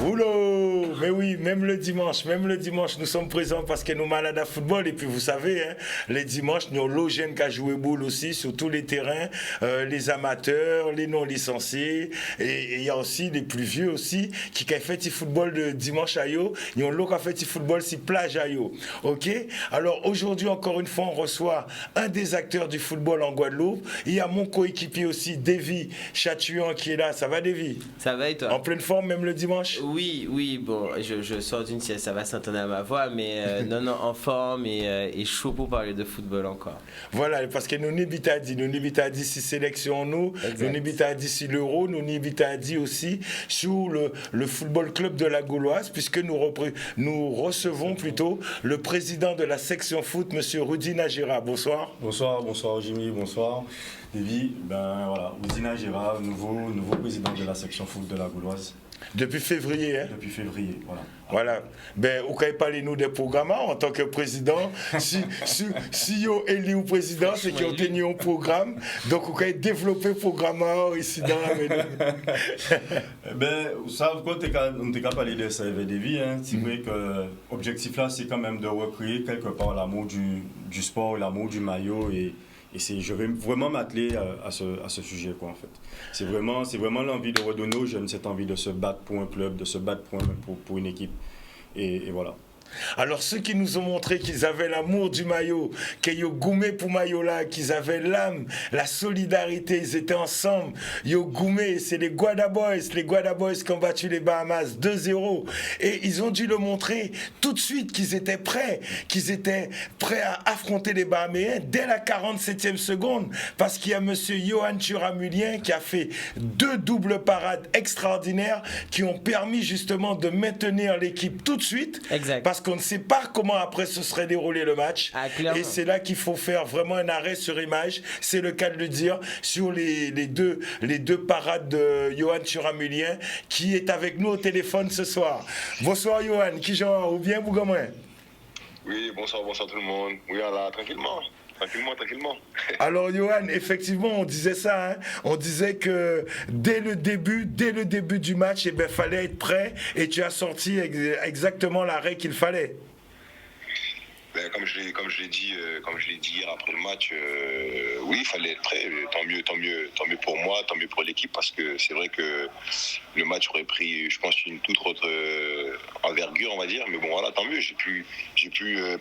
Oulô, mais oui, même le dimanche, nous sommes présents parce que nous malades à football. Et puis vous savez, hein, les dimanches, nous avons l'Ogène qui a joué boule aussi sur tous les terrains, les amateurs, les non licenciés. Et il y a aussi les plus vieux aussi qui ont fait du football de dimanche à yo. Ils ont l'autre qui a fait du football sur plage à yo. Ok. Alors aujourd'hui, encore une fois, on reçoit un des acteurs du football en Guadeloupe. Il y a mon coéquipier aussi, Davy Chatouan, qui est là. Ça va, Davy? Ça va et toi? En pleine forme, même le dimanche? Oui, bon, je sors d'une sieste, ça va s'entendre à ma voix, mais non, en forme et chaud pour parler de football encore. Voilà, parce que nous n'habitons dit si sélection nous n'habitons dit si l'euro, nous n'habitons dit aussi sur le football club de la Gauloise, puisque nous recevons plutôt le président de la section foot, monsieur Rudy Nagira. Bonsoir. Bonsoir Jimmy, bonsoir Davy. Ben voilà, Rudy Nagira, nouveau président de la section foot de la Gauloise. Depuis février, hein? Depuis février, voilà. Voilà. Ben, vous pouvez parler nous des programmes en tant que président. Si vous êtes élu président, c'est qu'ils ont tenu un programme. Donc, vous pouvez développer le programme ici dans la maison. Ben, ça, quand on est parler de ça avec Davy, hein, c'est vrai que l'objectif là, c'est quand même de recréer quelque part l'amour du sport, l'amour du maillot et je vais vraiment m'atteler à ce sujet, quoi, en fait. C'est vraiment l'envie de redonner aux jeunes cette envie de se battre pour un club, de se battre pour une équipe. Et voilà. Alors ceux qui nous ont montré qu'ils avaient l'amour du maillot, qu'ils ont goumé pour maillot là, qu'ils avaient l'âme, la solidarité, ils étaient ensemble, ils ont goumé, c'est les Guada Boys qui ont battu les Bahamas 2-0 et ils ont dû le montrer tout de suite qu'ils étaient prêts à affronter les Bahaméens dès la 47e seconde parce qu'il y a monsieur Johan Turamulien qui a fait 2 doubles parades extraordinaires qui ont permis justement de maintenir l'équipe tout de suite. Exact. Parce qu'on ne sait pas comment après se serait déroulé le match. Et c'est là qu'il faut faire vraiment un arrêt sur image. C'est le cas de le dire sur les deux parades de Johan Turamulien qui est avec nous au téléphone ce soir. Bonsoir Johan, qui genre ou bien Bougamouin? Oui, bonsoir tout le monde. Oui, là, tranquillement. Alors Johan, effectivement, on disait ça, hein. On disait que dès le début du match, il fallait être prêt et tu as sorti exactement l'arrêt qu'il fallait. Ben, comme je l'ai dit hier après le match, oui, il fallait être prêt. Tant mieux pour moi, tant mieux pour l'équipe, parce que c'est vrai que le match aurait pris, je pense, une toute autre envergure, on va dire. Mais bon, voilà, tant mieux. J'ai pu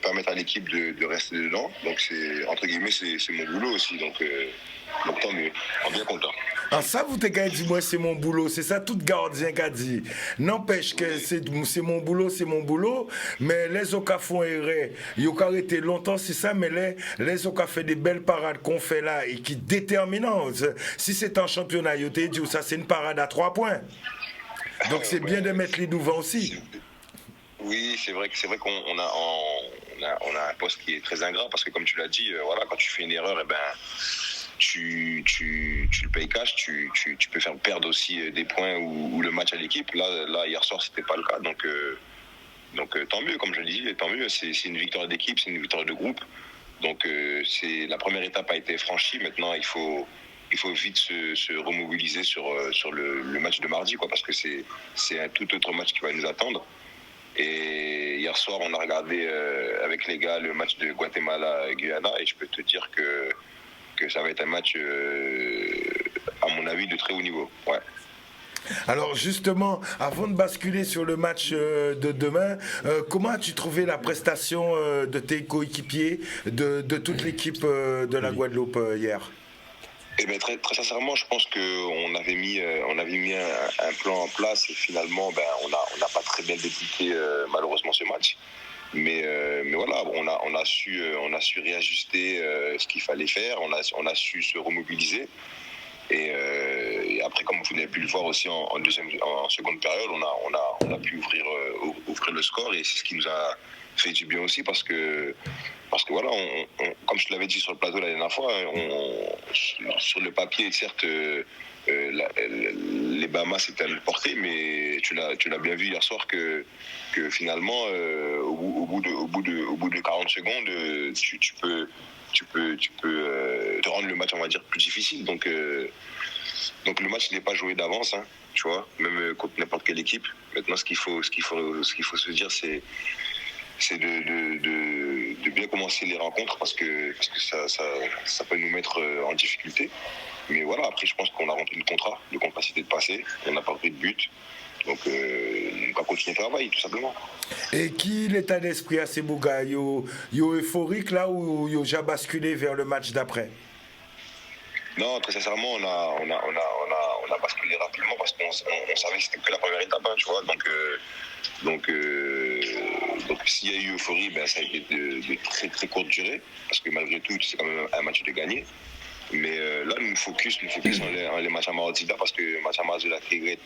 permettre à l'équipe de rester dedans. Donc c'est entre guillemets, c'est mon boulot aussi. Donc tant mieux. On est bien content. Ah, ça, vous t'avez dit, moi, c'est mon boulot. C'est ça, tout gardien qui a dit. N'empêche que c'est mon boulot, mais les Oka font erreur. Ils ont arrêté longtemps, c'est ça, mais les Oka fait des belles parades qu'on fait là et qui déterminantes. Si c'est un championnat, ils t'ont dit, ça, c'est une parade à 3 points. Donc, c'est bien de mettre les devants aussi. Oui, c'est vrai qu'on a un poste qui est très ingrat parce que, comme tu l'as dit, voilà, quand tu fais une erreur, tu le payes cash, tu peux faire perdre aussi des points ou le match à l'équipe. Là, hier soir, c'était pas le cas. Donc tant mieux, comme je le disais, tant mieux. C'est une victoire d'équipe, c'est une victoire de groupe. Donc la première étape a été franchie. Maintenant, il faut vite se remobiliser sur le match de mardi, quoi, parce que c'est un tout autre match qui va nous attendre. Et hier soir, on a regardé avec les gars le match de Guatemala-Guyana et je peux te dire que ça va être un match, à mon avis, de très haut niveau. Ouais. Alors justement, avant de basculer sur le match de demain, comment as-tu trouvé la prestation de tes coéquipiers, de toute l'équipe de la Guadeloupe hier? Eh bien, très, très sincèrement, je pense qu'on avait mis un plan en place et finalement, on n'a pas très bien débuté malheureusement ce match. Mais voilà, on a su réajuster ce qu'il fallait faire, on a su se remobiliser. Et après, comme vous avez pu le voir aussi en seconde période, on a pu ouvrir le score et c'est ce qui nous a fait du bien aussi parce que voilà, comme je te l'avais dit sur le plateau la dernière fois, sur le papier, certes, les Bahamas étaient à notre portée, mais tu l'as bien vu hier soir que finalement, au bout de 40 secondes, tu peux te rendre le match, on va dire, plus difficile. Donc Donc le match n'est pas joué d'avance, hein, tu vois, même contre n'importe quelle équipe. Maintenant, ce qu'il faut se dire, c'est de bien commencer les rencontres parce que ça peut nous mettre en difficulté. Mais voilà, après, je pense qu'on a rempli le contrat. Le contrat, c'était de passer. On n'a pas pris de but. Donc, on va continuer le travail, tout simplement. Et qui l'état d'esprit à ces bougas? Yo euphorique là ou yo déjà basculé vers le match d'après? Non, très sincèrement, on a basculé rapidement parce qu'on savait que c'était que la première étape, hein, tu vois. Donc s'il y a eu euphorie, ben, ça a été de très très courte durée parce que malgré tout, c'est quand même un match de gagner. Mais là, nous focus en les matchs à Marodida parce que match à Marodida, la Trigret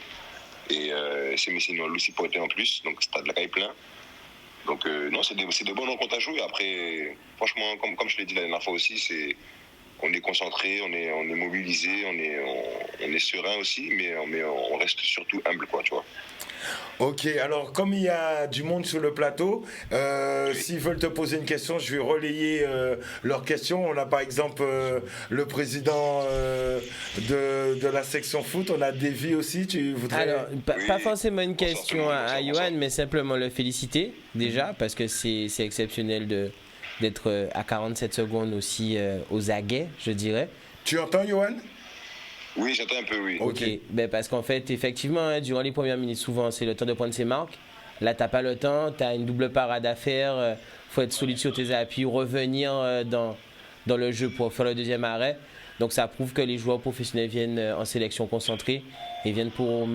et c'est Messino aussi pour être en plus. Donc, stade de la caille plein. Donc, non, c'est de bonnes rencontres à jouer. Après, franchement, comme je l'ai dit la dernière fois aussi, on est concentré, on est mobilisé, on est serein aussi, mais on reste surtout humble, quoi, tu vois. Ok, alors comme il y a du monde sur le plateau, s'ils veulent te poser une question, je vais relayer leurs questions. On a par exemple le président de la section foot, on a Davy aussi, tu voudrais... Alors, pas forcément une question à Yohan, mais simplement le féliciter déjà, parce que c'est exceptionnel d'être à 47 secondes aussi aux aguets, je dirais. Tu entends, Yohan? Oui, j'entends un peu, oui. Ok, ben parce qu'en fait, effectivement, hein, durant les premières minutes, souvent, c'est le temps de prendre ses marques. Là, t'as pas le temps, t'as une double parade à faire, faut être solide sur tes appuis, revenir dans le jeu pour faire le deuxième arrêt. Donc, ça prouve que les joueurs professionnels viennent en sélection concentrée et viennent pour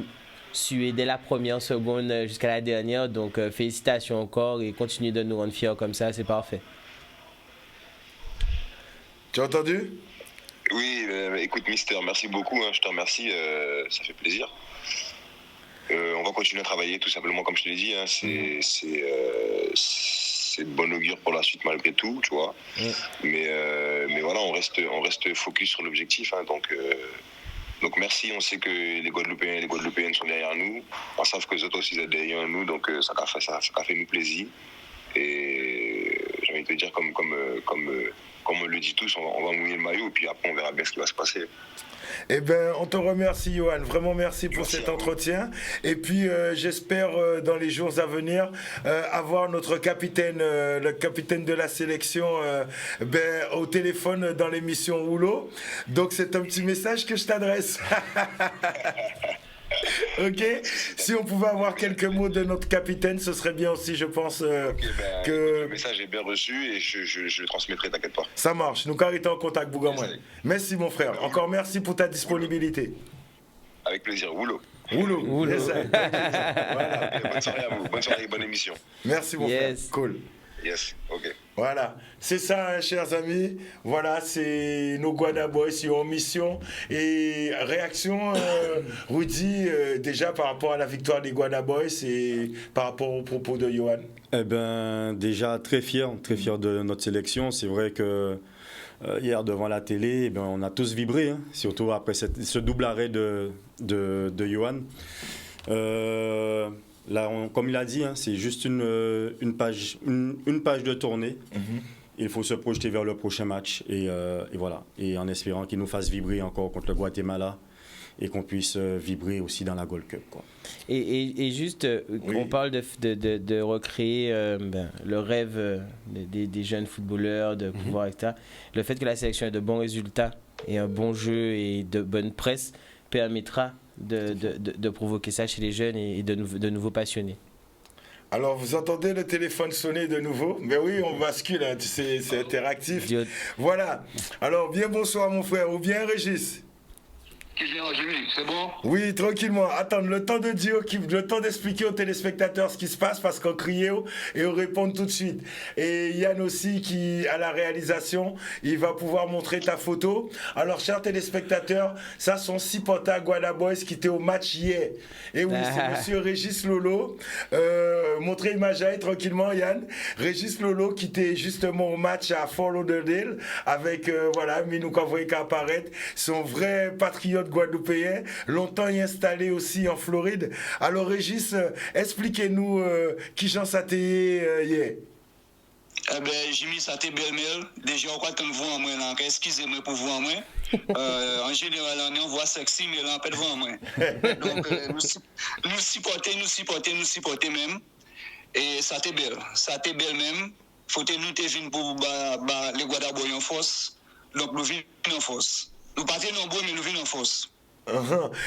suer dès la première seconde jusqu'à la dernière. Donc, félicitations encore et continuez de nous rendre fiers comme ça, c'est parfait. Tu as entendu? Oui, écoute, Mister, merci beaucoup, hein, je te remercie, ça fait plaisir. On va continuer à travailler, tout simplement, comme je te l'ai dit, hein, c'est de bonne augure pour la suite, malgré tout, tu vois. Mais voilà, on reste focus sur l'objectif, hein, donc merci, on sait que les Guadeloupéens et les Guadeloupéennes sont derrière nous, on sait que les autres aussi sont derrière nous, donc ça a fait nous plaisir. Et j'ai envie de te dire, comme on le dit tous, on va mouiller le maillot et puis après on verra bien ce qui va se passer. Eh bien, on te remercie, Yohan. Vraiment merci pour cet entretien. Et puis, j'espère dans les jours à venir avoir notre capitaine, le capitaine de la sélection, au téléphone dans l'émission Rouleau. Donc, c'est un petit message que je t'adresse. Ok, si on pouvait avoir quelques mots de notre capitaine, ce serait bien aussi, je pense que... Le message est bien reçu et je le transmettrai, t'inquiète pas. Ça marche, nous carrément en contact, Bougamouane. Merci mon frère, encore merci pour ta disponibilité. Avec plaisir, Rouleau. Rouleau. Yes, voilà. Bonne soirée à vous, bonne soirée et bonne émission. Merci mon frère, cool. Yes, ok. Voilà, c'est ça, hein, chers amis. Voilà, c'est nos Guada Boys qui ont en mission. Et réaction, Rudy, déjà par rapport à la victoire des Guada Boys et par rapport aux propos de Yohan. Eh ben, déjà très fier de notre sélection. C'est vrai que hier devant la télé, eh ben, on a tous vibré, hein, surtout après ce double arrêt de Yohan. Là, comme il a dit, hein, c'est juste une page de tournée. Il faut se projeter vers le prochain match et voilà. Et en espérant qu'il nous fasse vibrer encore contre le Guatemala et qu'on puisse vibrer aussi dans la Gold Cup, quoi. Et juste, on parle de recréer le rêve des jeunes footballeurs, de pouvoir, etc. Le fait que la sélection ait de bons résultats et un bon jeu et de bonne presse permettra de provoquer ça chez les jeunes et de nouveaux passionnés. Alors, vous entendez le téléphone sonner de nouveau? Mais oui, on bascule, hein, c'est interactif. Voilà. Alors, bien bonsoir mon frère, ou bien Régis? C'est bon? Oui, tranquillement. Attends, le temps d'expliquer aux téléspectateurs ce qui se passe parce qu'on crie et on répond tout de suite. Et Yann aussi qui à la réalisation, il va pouvoir montrer ta photo. Alors, chers téléspectateurs, ça sont 6 potas Guada Boys qui étaient au match hier. Et oui, c'est monsieur Régis Lolo. Montrez l'image tranquillement, Yann. Régis Lolo qui était justement au match à Fort Lauderdale avec, voilà, Minou Kavoye qui apparaît, son vrai patriote guadeloupéen, longtemps installé aussi en Floride. Alors Régis, expliquez-nous qui j'en s'était hier. Eh ben, Jimmy, ça t'est belle mail. Déjà, on croit que vous en moi là. Excusez-moi pour vous en moi. En général, on voit sexy, mais là, on peut voir en moi. Donc, nous supporter même. Et ça t'est belle. Ça t'est belle même. Faut que nous te venir pour les Guadaboy en force. Donc, nous venons en force. Nous partons nombreux, mais nous venons en force.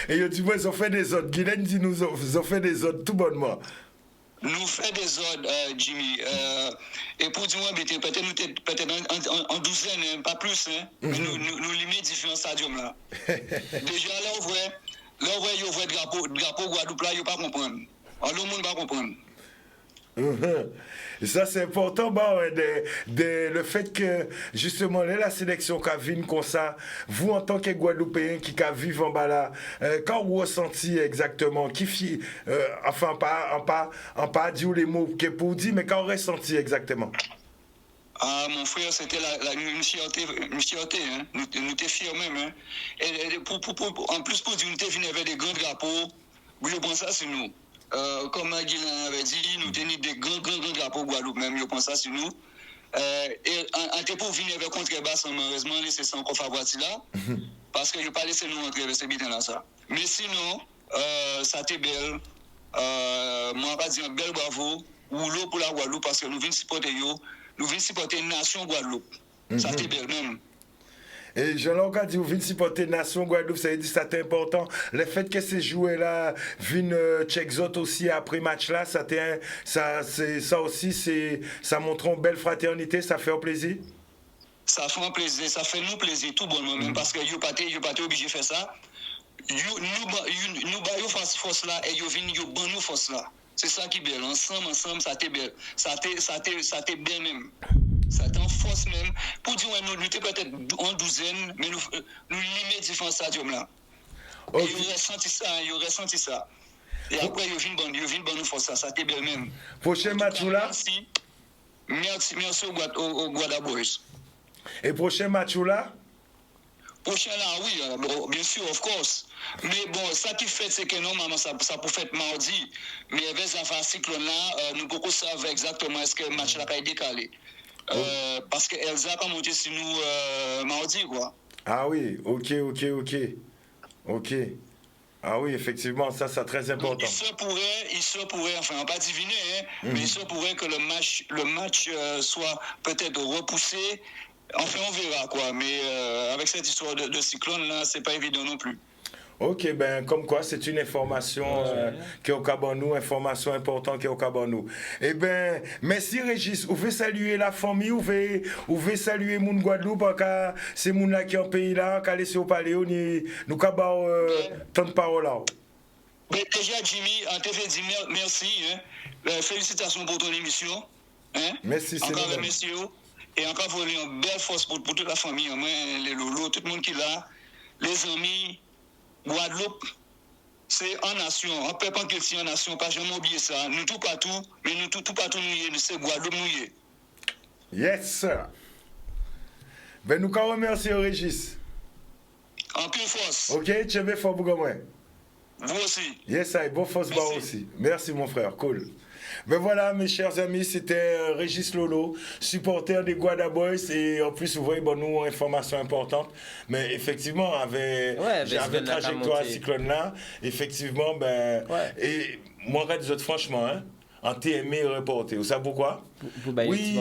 Et yo, tu vois, ils ont fait des autres. Guylaine dit nous ont fait des autres tout bonnement. Nous fait des ordres, Jimmy. Et pour dire, peut-être nous en douzaine, hein, pas plus, hein, mais nous limitons différents stadiums là. Déjà, là, on voit le drapeau Guadeloupe là, il ne pas comprendre. Alors, le monde ne va pas comprendre. Et ça c'est important le fait que justement la sélection qui vient comme ça, vous en tant que Guadeloupéen qui vivent en bas là, quand vous ressentez exactement enfin pas dire les mots que pour dire, mais quand vous ressentez exactement. Ah, mon frère, c'était une fierté, hein. Nous étions fiers même, hein. Et en plus pour dire nous étions venus avec des grands drapeaux, je pense ça c'est nous. Comme Guylaine avait dit, nous tenions des grands drapeaux Guadeloupe même, je pense ça sur nous. Et on était pour venir avec contrebasse, malheureusement, laisser ça encore favorite là, parce que je n'ai pas laissé nous entrer avec ces bitins là ça. Mais sinon, ça était belle. Moi, on va dire un bel bravo, ou l'eau pour la Guadeloupe, parce que nous venons supporter une nation Guadeloupe. Ça était belle même. Et Jean-Laurent dit, vous venez supporter Nation Guadeloupe, ça veut dire que c'est important. Le fait que ces joueurs-là viennent check zot aussi après match là, ça aussi, ça montre une belle fraternité, ça fait un plaisir. Ça fait un plaisir, ça fait nous plaisir tout bonnement, même parce que vous n'êtes pas obligé de faire ça. Nous baillons force là et vous venez nous force là. C'est ça qui est bien. Ensemble, ça t'est bien. Ça t'est bien même. Ça t'en force même. Pour dire, nous sommes peut-être en douzaine, mais nous limitons différents stadiums là. Okay. Et ils ont ressenti ça. Et après, ils viennent nous force ça t'est bien même. Prochain match là? Merci aux Guada Boys. Et prochain match là? Prochain là, oui, bien sûr, of course. Mais bon, ça qui fait, c'est que normalement, ça peut faire mardi. Mais avec un cyclone là, nous pouvons savoir exactement est-ce que le match là est décalé. Parce que Elsa a monté sur nous mardi, quoi. Ah oui, ok. Ah oui, effectivement, ça c'est très important. Il se pourrait, enfin, on va pas deviner, hein, mais il se pourrait que le match soit peut-être repoussé. Enfin, on verra, quoi. Mais avec cette histoire de cyclone, là, c'est pas évident non plus. Ok, ben comme quoi c'est une information qui est au Cabanou, information importante qui est au Cabanou. Eh ben, merci Régis. Vous voulez saluer la famille, vous voulez saluer moun Guadeloupe, c'est moun là qui est en pays là, qui a laissé au palais, nous avons tant de paroles là. Mais déjà, Jimmy, on te fait dire merci. Hein. Félicitations pour ton émission. Hein. Merci, c'est encore merci. Et encore vous une belle force pour toute la famille, moi, les lolos, tout le monde qui est là, les amis. Guadeloupe, c'est en nation. On ne peut pas que c'est en nation, pas jamais oublier ça. Nous tout partout, mais nous tout partout, nous c'est Guadeloupe, nous. Yes, sir. Ben, nous quand remercier Régis. En pure force. Ok, tu veux faire pour moi. Vous aussi. Yes, I, bon force bar aussi. Merci, mon frère, cool. Ben voilà, mes chers amis, c'était Régis Lolo, supporter des Guada Boys. Et en plus, vous voyez, bon, nous, information importante. Mais effectivement, avec trajectoire cyclone là, effectivement, ben. Ouais. Et moi, je dis franchement, hein, en TME reporté. Vous savez pourquoi? Oui,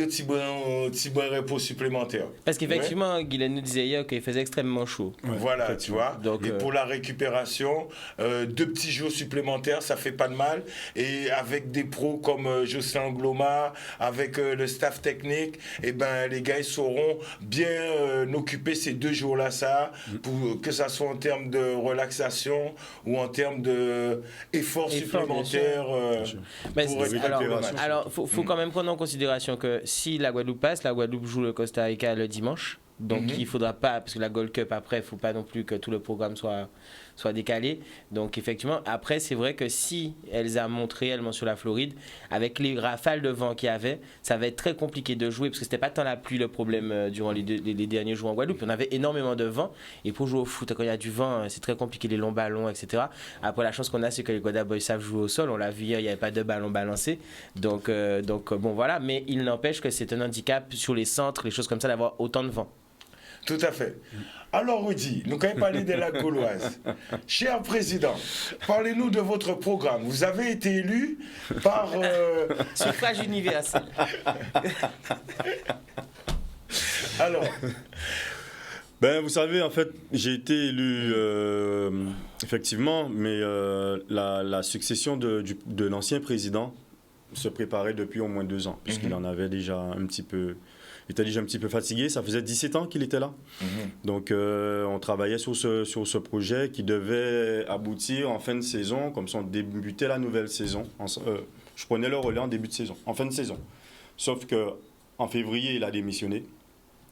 petit bon repos supplémentaire. Parce qu'effectivement, Guylaine nous disait hier qu'il faisait extrêmement chaud. Voilà, tu vois. Donc, et pour la récupération, 2 petits jours supplémentaires, ça fait pas de mal. Et avec des pros comme Jocelyn Gloma, avec le staff technique, et ben les gars ils sauront bien occuper ces 2 jours-là, ça, pour que ça soit en termes de relaxation ou en termes d'efforts supplémentaires pour récupérer. Alors, faut quand même prendre en considération que si la Guadeloupe passe, la Guadeloupe joue le Costa Rica le dimanche. Donc il ne faudra pas, parce que la Gold Cup après, il ne faut pas non plus que tout le programme soit soit décalé. Donc effectivement, après c'est vrai que si Elsa monte réellement sur la Floride, avec les rafales de vent qu'il y avait, ça va être très compliqué de jouer parce que c'était pas tant la pluie le problème durant les derniers jours en Guadeloupe. On avait énormément de vent et pour jouer au foot quand il y a du vent, c'est très compliqué, les longs ballons, etc. Après la chance qu'on a, c'est que les Guada Boys savent jouer au sol. On l'a vu hier, il n'y avait pas de ballon balancé. Donc bon voilà, mais il n'empêche que c'est un handicap sur les centres, les choses comme ça, d'avoir autant de vent. Tout à fait. Alors, Rudy, nous allons parler de la Gauloise. Cher président, parlez-nous de votre programme. Vous avez été élu par... Suffrage universel. Alors... Ben, vous savez, en fait, j'ai été élu, effectivement, mais la succession de l'ancien président se préparait depuis au moins 2 ans, puisqu'il en avait déjà un petit peu... Il était déjà un petit peu fatigué, ça faisait 17 ans qu'il était là. Donc on travaillait sur ce projet qui devait aboutir en fin de saison, comme ça on débutait la nouvelle saison. Je prenais le relais en début de saison, en fin de saison. Sauf qu'en février, il a démissionné.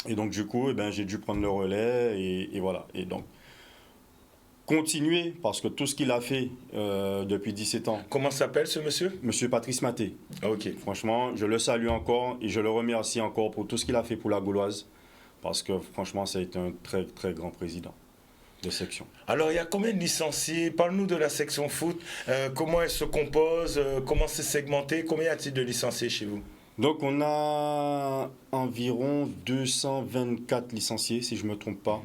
Et donc du coup, j'ai dû prendre le relais et voilà. Et donc, continuer, parce que tout ce qu'il a fait depuis 17 ans. Comment s'appelle ce monsieur? Monsieur Patrice Maté. Ok. Franchement, je le salue encore et je le remercie encore pour tout ce qu'il a fait pour la Gauloise, parce que franchement, ça a été un très très grand président de section. Alors, il y a combien de licenciés? Parle-nous de la section foot. Comment elle se compose? Comment c'est segmenté? Combien y a-t-il de licenciés chez vous? Donc, on a environ 224 licenciés, si je ne me trompe pas,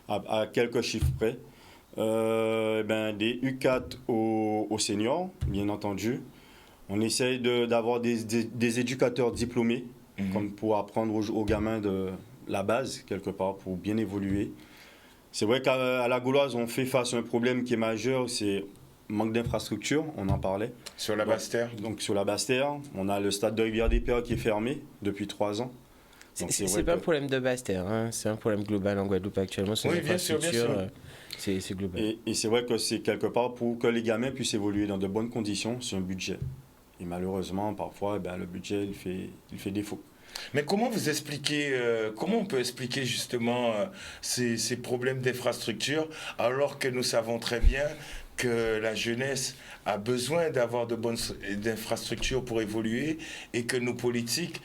à quelques chiffres près. Des U4 aux seniors, bien entendu. On essaye d'avoir des éducateurs diplômés, comme pour apprendre aux gamins de la base, quelque part, pour bien évoluer. C'est vrai qu'à la Gauloise, on fait face à un problème qui est majeur, c'est manque d'infrastructure, on en parlait. Sur la Basse-Terre? Donc sur la Basse-Terre, on a le stade de Rivière-des-Pères qui est fermé depuis 3 ans. C'est pas un problème de Basse-Terre, hein. C'est un problème global en Guadeloupe actuellement. Oui, bien sûr, bien sûr. C'est global. Et c'est vrai que c'est quelque part pour que les gamins puissent évoluer dans de bonnes conditions, c'est un budget. Et malheureusement, parfois, le budget, il fait défaut. Mais comment vous expliquez, comment on peut expliquer justement ces problèmes d'infrastructure alors que nous savons très bien que la jeunesse a besoin d'avoir de bonnes infrastructures pour évoluer et que nos politiques,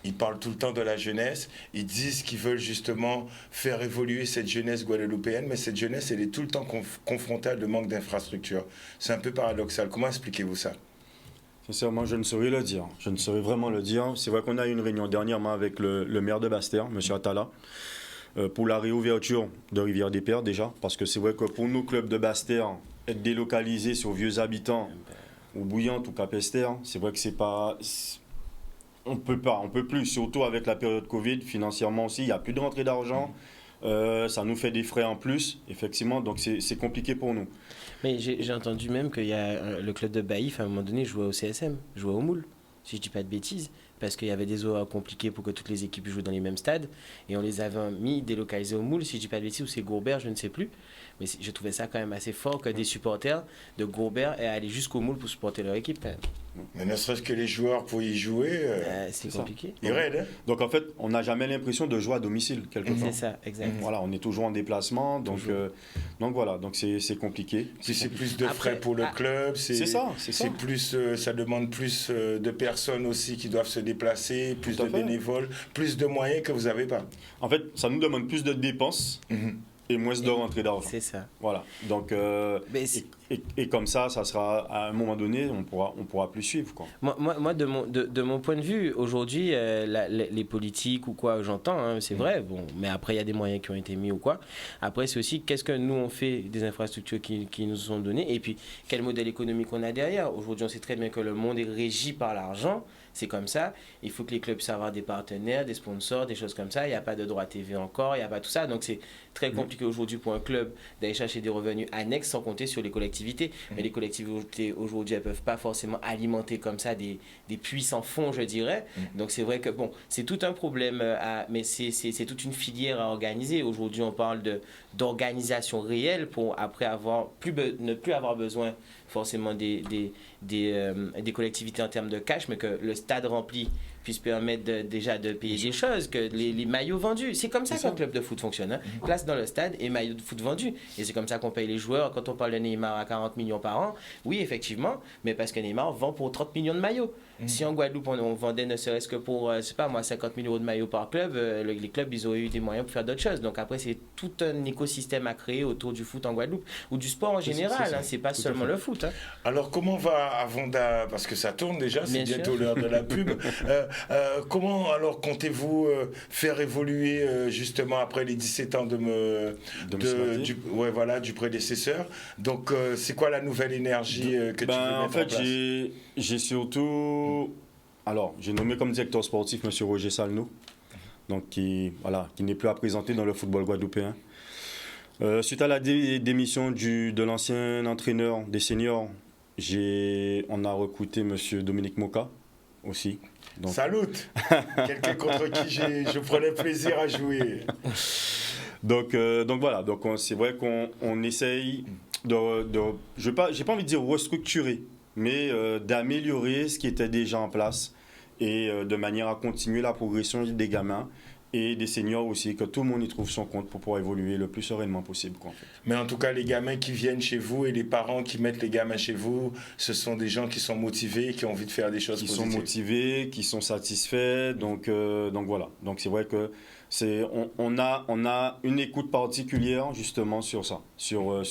ils parlent tout le temps de la jeunesse, ils disent qu'ils veulent justement faire évoluer cette jeunesse guadeloupéenne, mais cette jeunesse, elle est tout le temps confrontée à de manque d'infrastructures. C'est un peu paradoxal. Comment expliquez-vous ça? Sincèrement, je ne saurais le dire. Je ne saurais vraiment le dire. C'est vrai qu'on a eu une réunion dernièrement avec le maire de Basse-Terre, M. Attala, pour la réouverture de Rivière-des-Pères déjà, parce que c'est vrai que pour nos clubs de Basse-Terre, être délocalisés sur Vieux Habitants, ou Bouillante ou Cap-Esther, c'est vrai que c'est pas... On peut plus, surtout avec la période Covid, financièrement aussi, il n'y a plus de rentrée d'argent, ça nous fait des frais en plus, effectivement, donc c'est compliqué pour nous. Mais j'ai entendu même qu'il y a le club de Baïf, à un moment donné, jouait au CSM, jouait au Moule, si je ne dis pas de bêtises, parce qu'il y avait des horaires compliqués pour que toutes les équipes jouent dans les mêmes stades, et on les avait délocalisés au Moule, si je ne dis pas de bêtises, ou c'est Gourbert, je ne sais plus. Mais je trouvais ça quand même assez fort que des supporters de Gourbert aient allé jusqu'au Moule pour supporter leur équipe. Mais ne serait-ce que les joueurs pour y jouer, c'est compliqué. Ils raident, hein? Donc en fait, on n'a jamais l'impression de jouer à domicile, quelque part. C'est ça, exactement. Voilà, on est toujours en déplacement, donc voilà, donc c'est compliqué. C'est plus de frais pour le club, c'est plus, ça demande plus de personnes aussi qui doivent se déplacer, plus de bénévoles, plus de moyens que vous n'avez pas. En fait, ça nous demande plus de dépenses. Et moins de rentrée d'argent. C'est ça. Voilà. Donc, et comme ça sera à un moment donné, on pourra plus suivre, quoi. Moi de mon point de vue, aujourd'hui, les politiques ou quoi, j'entends, hein, c'est vrai. Bon, mais après, il y a des moyens qui ont été mis ou quoi. Après, c'est aussi qu'est-ce que nous on fait des infrastructures qui nous sont données et puis quel modèle économique on a derrière. Aujourd'hui, on sait très bien que le monde est régi par l'argent. C'est comme ça. Il faut que les clubs puissent avoir des partenaires, des sponsors, des choses comme ça. Il n'y a pas de droit TV encore, il n'y a pas tout ça. Donc c'est très compliqué aujourd'hui pour un club d'aller chercher des revenus annexes sans compter sur les collectivités. Mais les collectivités aujourd'hui, elles ne peuvent pas forcément alimenter comme ça des puits sans fond, je dirais. Donc c'est vrai que bon, c'est tout un problème, mais c'est toute une filière à organiser. Aujourd'hui, on parle d'organisation réelle pour après ne plus avoir besoin forcément des collectivités en termes de cash, mais que le stade rempli puisse permettre déjà de payer des choses, que les maillots vendus. C'est comme ça qu'un club de foot fonctionne. Hein. Place dans le stade et maillots de foot vendus. Et c'est comme ça qu'on paye les joueurs. Quand on parle de Neymar à 40 millions par an, oui, effectivement, mais parce que Neymar vend pour 30 millions de maillots. Si en Guadeloupe, on vendait ne serait-ce que pour, je sais pas moi, 50 000 euros de maillots par club, les clubs, ils auraient eu des moyens pour faire d'autres choses. Donc après, c'est tout un écosystème à créer autour du foot en Guadeloupe, ou du sport en général. C'est pas seulement le foot. Hein. Alors, comment va, parce que ça tourne déjà, c'est bientôt l'heure de la pub, comment alors comptez-vous faire évoluer justement après les 17 ans du prédécesseur? Donc, c'est quoi la nouvelle énergie que tu veux mettre en place? J'ai surtout... Alors, j'ai nommé comme directeur sportif M. Roger Salneau, donc qui n'est plus à présenter dans le football guadeloupéen. Suite à la démission de l'ancien entraîneur des seniors, on a recruté M. Dominique Moka aussi. Donc... Salut. Quelqu'un contre qui je prenais plaisir à jouer. Donc voilà, c'est vrai qu'on essaye j'ai pas envie de dire restructurer, mais d'améliorer ce qui était déjà en place et de manière à continuer la progression des gamins et des seniors aussi, que tout le monde y trouve son compte pour pouvoir évoluer le plus sereinement possible. En fait. Mais en tout cas, les gamins qui viennent chez vous et les parents qui mettent les gamins chez vous, ce sont des gens qui sont motivés, qui ont envie de faire des choses positives. Qui sont motivés, qui sont satisfaits, donc voilà. Donc c'est vrai que on a une écoute particulière justement sur ça, sur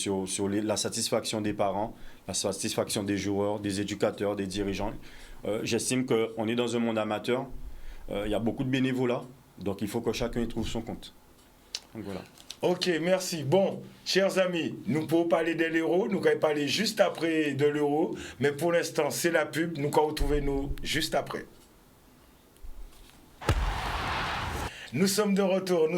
la satisfaction des parents, la satisfaction des joueurs, des éducateurs, des dirigeants. J'estime qu'on est dans un monde amateur, il y a beaucoup de bénévolat, donc il faut que chacun y trouve son compte. Donc voilà. Ok, merci. Bon, chers amis, nous pouvons parler de l'euro, nous allons parler juste après de l'euro, mais pour l'instant, c'est la pub, nous allons retrouver nous juste après. Nous sommes de retour,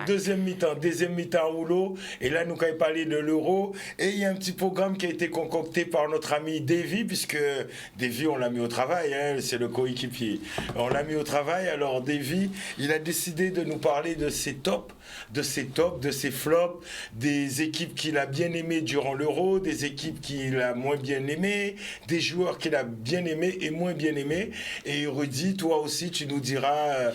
deuxième mi-temps rouleau, et là nous allons parler de l'euro, et il y a un petit programme qui a été concocté par notre ami Davy, puisque Davy on l'a mis au travail, hein, c'est le coéquipier, on l'a mis au travail, alors Davy, il a décidé de nous parler de ses tops, de ses flops, des équipes qu'il a bien aimées durant l'euro, des équipes qu'il a moins bien aimées, des joueurs qu'il a bien aimés et moins bien aimés, et Rudy, toi aussi tu nous diras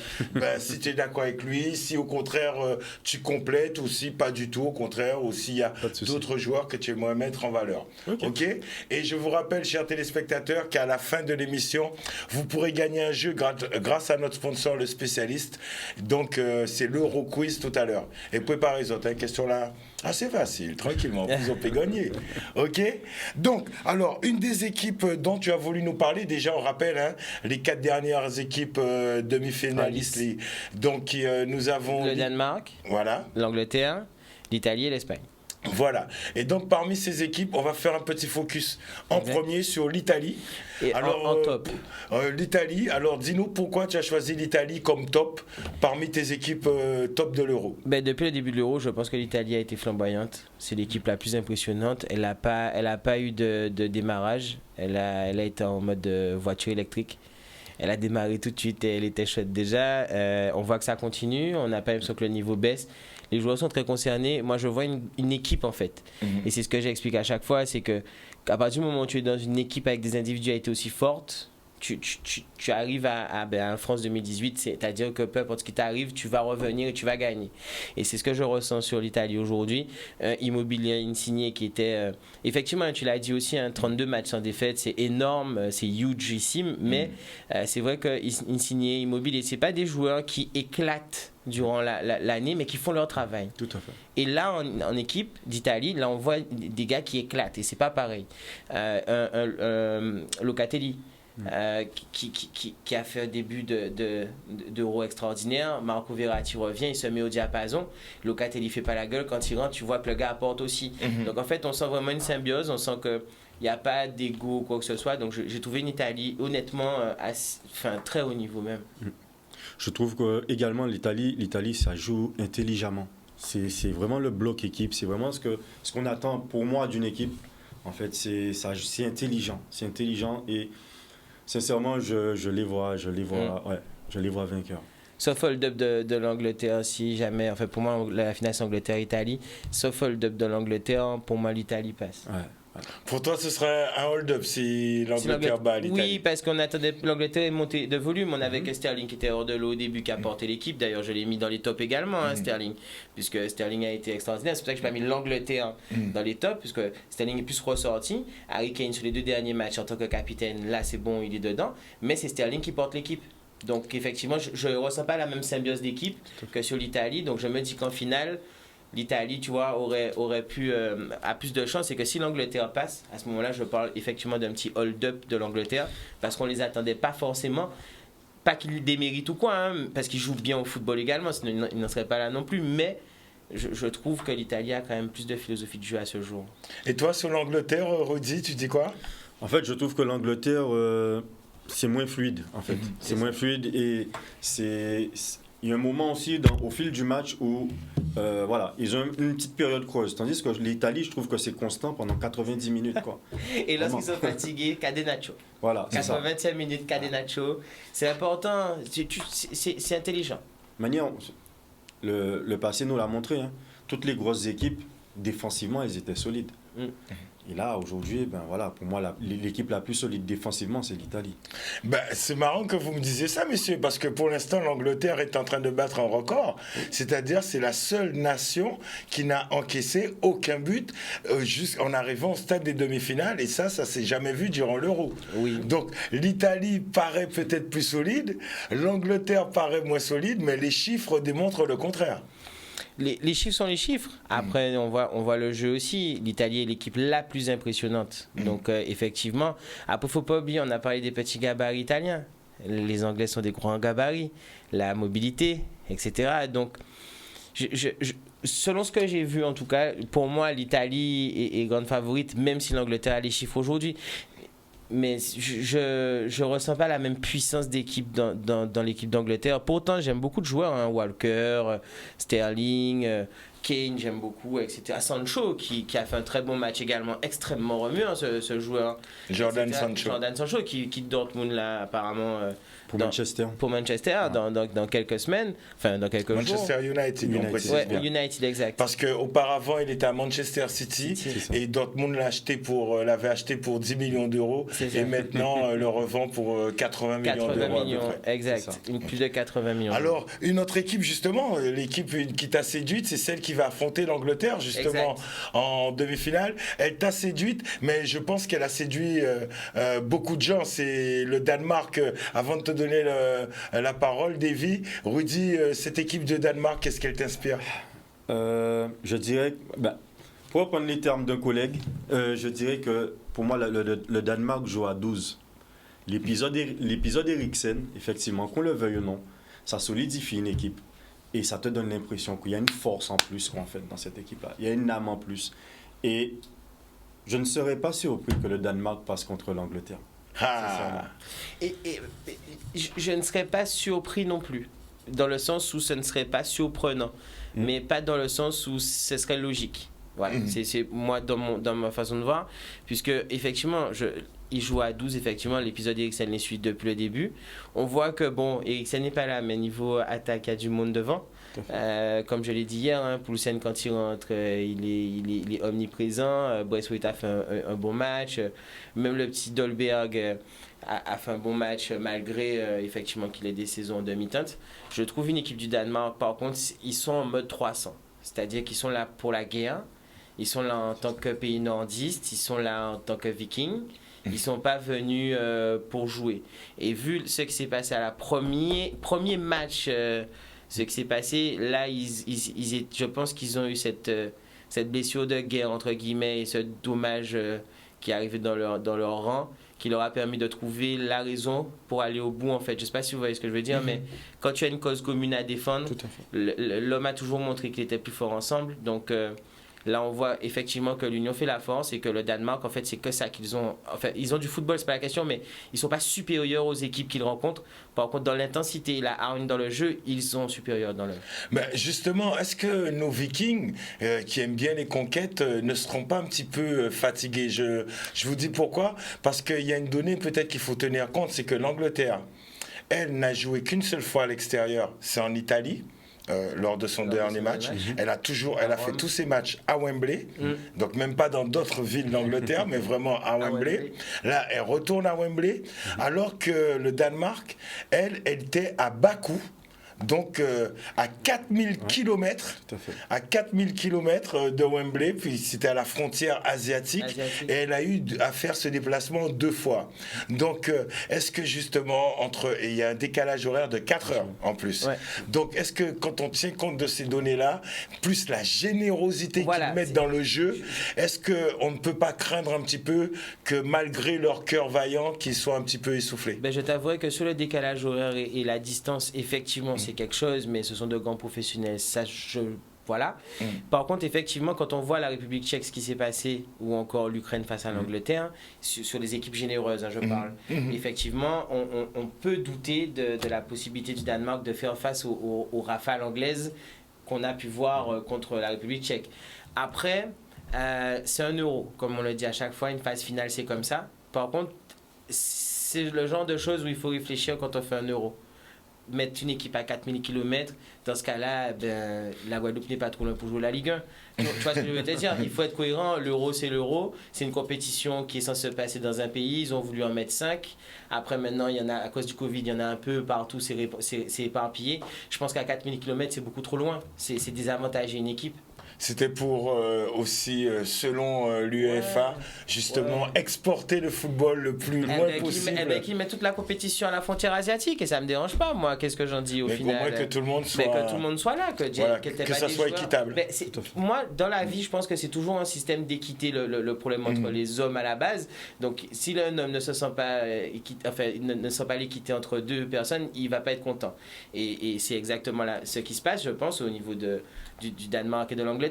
si tu es d'accord avec lui, si au contraire tu complètes ou si pas du tout, au contraire, ou s'il y a d'autres joueurs que tu aimerais mettre en valeur. Ok. Et je vous rappelle, chers téléspectateurs, qu'à la fin de l'émission, vous pourrez gagner un jeu grâce à notre sponsor, le spécialiste. Donc c'est l'Euro Quiz tout à l'heure. Et préparez les autres questions là. Assez facile, tranquillement, vous en pouvez gagner. Ok. Donc, alors, une des équipes dont tu as voulu nous parler, déjà on rappelle, hein, les 4 dernières équipes demi-finalistes. Donc, nous avons... Le Danemark, voilà. L'Angleterre, l'Italie et l'Espagne. Voilà. Et donc, parmi ces équipes, on va faire un petit focus en premier sur l'Italie. Et alors, en top. L'Italie, alors dis-nous pourquoi tu as choisi l'Italie comme top parmi tes équipes top de l'Euro. Depuis le début de l'Euro, je pense que l'Italie a été flamboyante. C'est l'équipe la plus impressionnante. Elle n'a pas eu de démarrage. Elle a été en mode voiture électrique. Elle a démarré tout de suite et elle était chouette déjà. On voit que ça continue. On n'a pas l'impression que le niveau baisse. Les joueurs sont très concernés. Moi, je vois une équipe, en fait. Et c'est ce que j'explique à chaque fois, c'est qu'à partir du moment où tu es dans une équipe avec des individualités aussi fortes, tu arrives à France 2018, c'est-à-dire que peu importe ce qui t'arrive, tu vas revenir et tu vas gagner. Et c'est ce que je ressens sur l'Italie aujourd'hui. Immobilier Insigne qui était... effectivement, tu l'as dit aussi, 32 matchs sans défaite, c'est énorme, c'est hugissime, mais c'est vrai que Insigne, Immobilier, ce n'est pas des joueurs qui éclatent durant l'année, mais qui font leur travail. Tout à fait. Et là, en équipe d'Italie, là, on voit des gars qui éclatent, et c'est pas pareil. Locatelli, qui a fait un début d'Euro extraordinaire. Marco Verratti revient, il se met au diapason. Locatelli fait pas la gueule, quand il rentre, tu vois que le gars apporte aussi. Donc en fait, on sent vraiment une symbiose, on sent que il n'y a pas d'ego ou quoi que ce soit. Donc j'ai trouvé une Italie honnêtement très haut niveau même. Je trouve que également l'Italie ça joue intelligemment. C'est vraiment le bloc équipe, c'est vraiment ce qu'on attend pour moi d'une équipe. En fait, c'est intelligent, et sincèrement, je les vois vainqueurs. Sauf hold-up de l'Angleterre, si jamais. Enfin, pour moi, la finale c'est Angleterre-Italie. Sauf hold-up de l'Angleterre, pour moi, l'Italie passe. Ouais. Pour toi, ce serait un hold-up si l'Angleterre bat l'Italie. Oui, parce qu'on attendait l'Angleterre monter de volume. On avait que Sterling qui était hors de l'eau au début, qui a porté l'équipe. D'ailleurs, je l'ai mis dans les tops également, Sterling, puisque Sterling a été extraordinaire. C'est pour ça que je n'ai pas mis l'Angleterre dans les tops, puisque Sterling est plus ressorti. Harry Kane, sur les 2 derniers matchs en tant que capitaine, là, c'est bon, il est dedans. Mais c'est Sterling qui porte l'équipe. Donc, effectivement, je ne ressens pas la même symbiose d'équipe que sur l'Italie. Donc, je me dis qu'en finale, l'Italie, tu vois, aurait pu a plus de chance. Et que si l'Angleterre passe, à ce moment-là, je parle effectivement d'un petit hold-up de l'Angleterre, parce qu'on ne les attendait pas forcément. Pas qu'ils déméritent ou quoi, parce qu'ils jouent bien au football également, sinon ils n'en seraient pas là non plus. Mais je trouve que l'Italie a quand même plus de philosophie de jeu à ce jour. Et toi, sur l'Angleterre, Rudy, tu dis quoi? En fait, je trouve que l'Angleterre, c'est moins fluide. En fait, c'est moins fluide et il y a un moment aussi au fil du match où voilà, ils ont une petite période creuse. Tandis que l'Italie, je trouve que c'est constant pendant 90 minutes. Quoi. Et lorsqu'ils sont fatigués, Catenaccio. Voilà, 85 minutes Catenaccio. C'est important, c'est intelligent. Manière, le passé nous l'a montré. Toutes les grosses équipes, défensivement, elles étaient solides. Et là, aujourd'hui, ben voilà, pour moi, l'équipe la plus solide défensivement, c'est l'Italie. Ben, c'est marrant que vous me disiez ça, messieurs, parce que pour l'instant, l'Angleterre est en train de battre un record. C'est-à-dire, c'est la seule nation qui n'a encaissé aucun but en arrivant au stade des demi-finales. Et ça s'est jamais vu durant l'Euro. Oui. Donc, l'Italie paraît peut-être plus solide, l'Angleterre paraît moins solide, mais les chiffres démontrent le contraire. Les chiffres sont les chiffres. Après, on voit le jeu aussi. L'Italie est l'équipe la plus impressionnante. Donc, effectivement, après, il ne faut pas oublier, on a parlé des petits gabarits italiens. Les Anglais sont des grands gabarits. La mobilité, etc. Donc, selon ce que j'ai vu, en tout cas, pour moi, l'Italie est grande favorite, même si l'Angleterre a les chiffres aujourd'hui. Mais je ne ressens pas la même puissance d'équipe dans l'équipe d'Angleterre. Pourtant, j'aime beaucoup de joueurs, Walker, Sterling, Kane, j'aime beaucoup, etc. Sancho, qui a fait un très bon match également, extrêmement remuant, ce joueur. Jordan Sancho, qui quitte Dortmund, là, apparemment. Pour Manchester. Pour Manchester, dans quelques semaines, enfin dans quelques jours. Manchester United, on précise bien. United, exact. Parce qu'auparavant, il était à Manchester City et Dortmund l'avait acheté pour 10 millions d'euros et maintenant le revend pour 80 millions d'euros. 80 millions, exact. Plus de 80 millions. Alors, une autre équipe, justement, l'équipe qui t'a séduite, c'est celle qui va affronter l'Angleterre, justement, en demi-finale. Elle t'a séduite, mais je pense qu'elle a séduit beaucoup de gens. C'est le Danemark, avant de te donner la parole, Davy. Rudy, cette équipe de Danemark, qu'est-ce qu'elle t'inspire? Je dirais, pour reprendre les termes d'un collègue, je dirais que pour moi, le Danemark joue à 12. L'épisode Eriksen, effectivement, qu'on le veuille ou non, ça solidifie une équipe et ça te donne l'impression qu'il y a une force en plus en fait, dans cette équipe-là. Il y a une âme en plus. Et je ne serais pas surpris que le Danemark passe contre l'Angleterre. Et je ne serais pas surpris non plus, dans le sens où ce ne serait pas surprenant, mais pas dans le sens où ce serait logique. Voilà, c'est moi dans ma façon de voir, puisque effectivement, il joue à 12, effectivement, l'épisode Eriksen les suit depuis le début. On voit que, bon, Eriksen n'est pas là, mais niveau attaque, il y a du monde devant. Comme je l'ai dit hier, Poulsen, quand il rentre, il est omniprésent. Braithwaite a fait un bon match. Même le petit Dolberg a fait un bon match, malgré effectivement qu'il ait des saisons en demi-teinte. Je trouve une équipe du Danemark, par contre, ils sont en mode 300. C'est-à-dire qu'ils sont là pour la guerre. Ils sont là en tant que pays nordiste. Ils sont là en tant que vikings. Ils ne sont pas venus pour jouer. Et vu ce qui s'est passé à la premier match, ce qui s'est passé, là, je pense qu'ils ont eu cette blessure de guerre, entre guillemets, et ce dommage qui est arrivé dans leur rang, qui leur a permis de trouver la raison pour aller au bout, en fait. Je ne sais pas si vous voyez ce que je veux dire, mais quand tu as une cause commune à défendre, l'homme a toujours montré qu'il était plus fort ensemble. Donc, là, on voit effectivement que l'union fait la force et que le Danemark, en fait, c'est que ça qu'ils ont. Enfin, ils ont du football, c'est pas la question, mais ils sont pas supérieurs aux équipes qu'ils rencontrent. Par contre, dans l'intensité et la hargne dans le jeu, ils sont supérieurs dans le. Ben justement, est-ce que nos Vikings, qui aiment bien les conquêtes, ne seront pas un petit peu fatigués? Je vous dis pourquoi. Parce qu'il y a une donnée peut-être qu'il faut tenir compte, c'est que l'Angleterre, elle n'a joué qu'une seule fois à l'extérieur, c'est en Italie. lors de son dernier match. Elle a fait tous ses matchs à Wembley, donc même pas dans d'autres villes d'Angleterre, mais vraiment à Wembley. Là, elle retourne à Wembley, alors que le Danemark, elle était à Bakou. Donc à 4000 km, à 4000 km de Wembley, puis c'était à la frontière asiatique, et elle a eu à faire ce déplacement 2 fois. Donc est-ce que justement, il y a un décalage horaire de 4 heures en plus. Donc est-ce que quand on tient compte de ces données-là, plus la générosité qu'ils mettent dans le jeu, est-ce qu'on ne peut pas craindre un petit peu que malgré leur cœur vaillant, qu'ils soient un petit peu essoufflés? Je t'avouerai que sur le décalage horaire et la distance, effectivement, c'est quelque chose, mais ce sont de grands professionnels. Voilà. Par contre, effectivement, quand on voit la République tchèque, ce qui s'est passé, ou encore l'Ukraine face à l'Angleterre, sur les équipes généreuses, je parle, effectivement, on peut douter de la possibilité du Danemark de faire face aux rafales anglaises qu'on a pu voir contre la République tchèque. Après, c'est un euro, comme on le dit à chaque fois, une phase finale, c'est comme ça. Par contre, c'est le genre de choses où il faut réfléchir quand on fait un euro. Mettre une équipe à 4000 km, dans ce cas-là, la Guadeloupe n'est pas trop loin pour jouer la Ligue 1. Tu vois ce que je veux te dire? Il faut être cohérent. L'euro, c'est l'euro. C'est une compétition qui est censée se passer dans un pays. Ils ont voulu en mettre 5. Après, maintenant, il y en a, à cause du Covid, il y en a un peu partout. C'est éparpillé. Je pense qu'à 4000 km, c'est beaucoup trop loin. C'est désavantager une équipe. C'était pour aussi, selon l'UEFA, justement, exporter le football le plus loin possible. Qu'ils mettent toute la compétition à la frontière asiatique, et ça ne me dérange pas, moi. Qu'est-ce que j'en dis au final? Mais au moins que tout le monde soit... que tout le monde soit là. Que ça soit équitable. Moi, dans la vie, je pense que c'est toujours un système d'équité, le problème entre les hommes à la base. Donc, si un homme ne se sent pas ne sent pas l'équité entre deux personnes, il ne va pas être content. Et c'est exactement ce qui se passe, je pense, au niveau du Danemark et de l'Angleterre.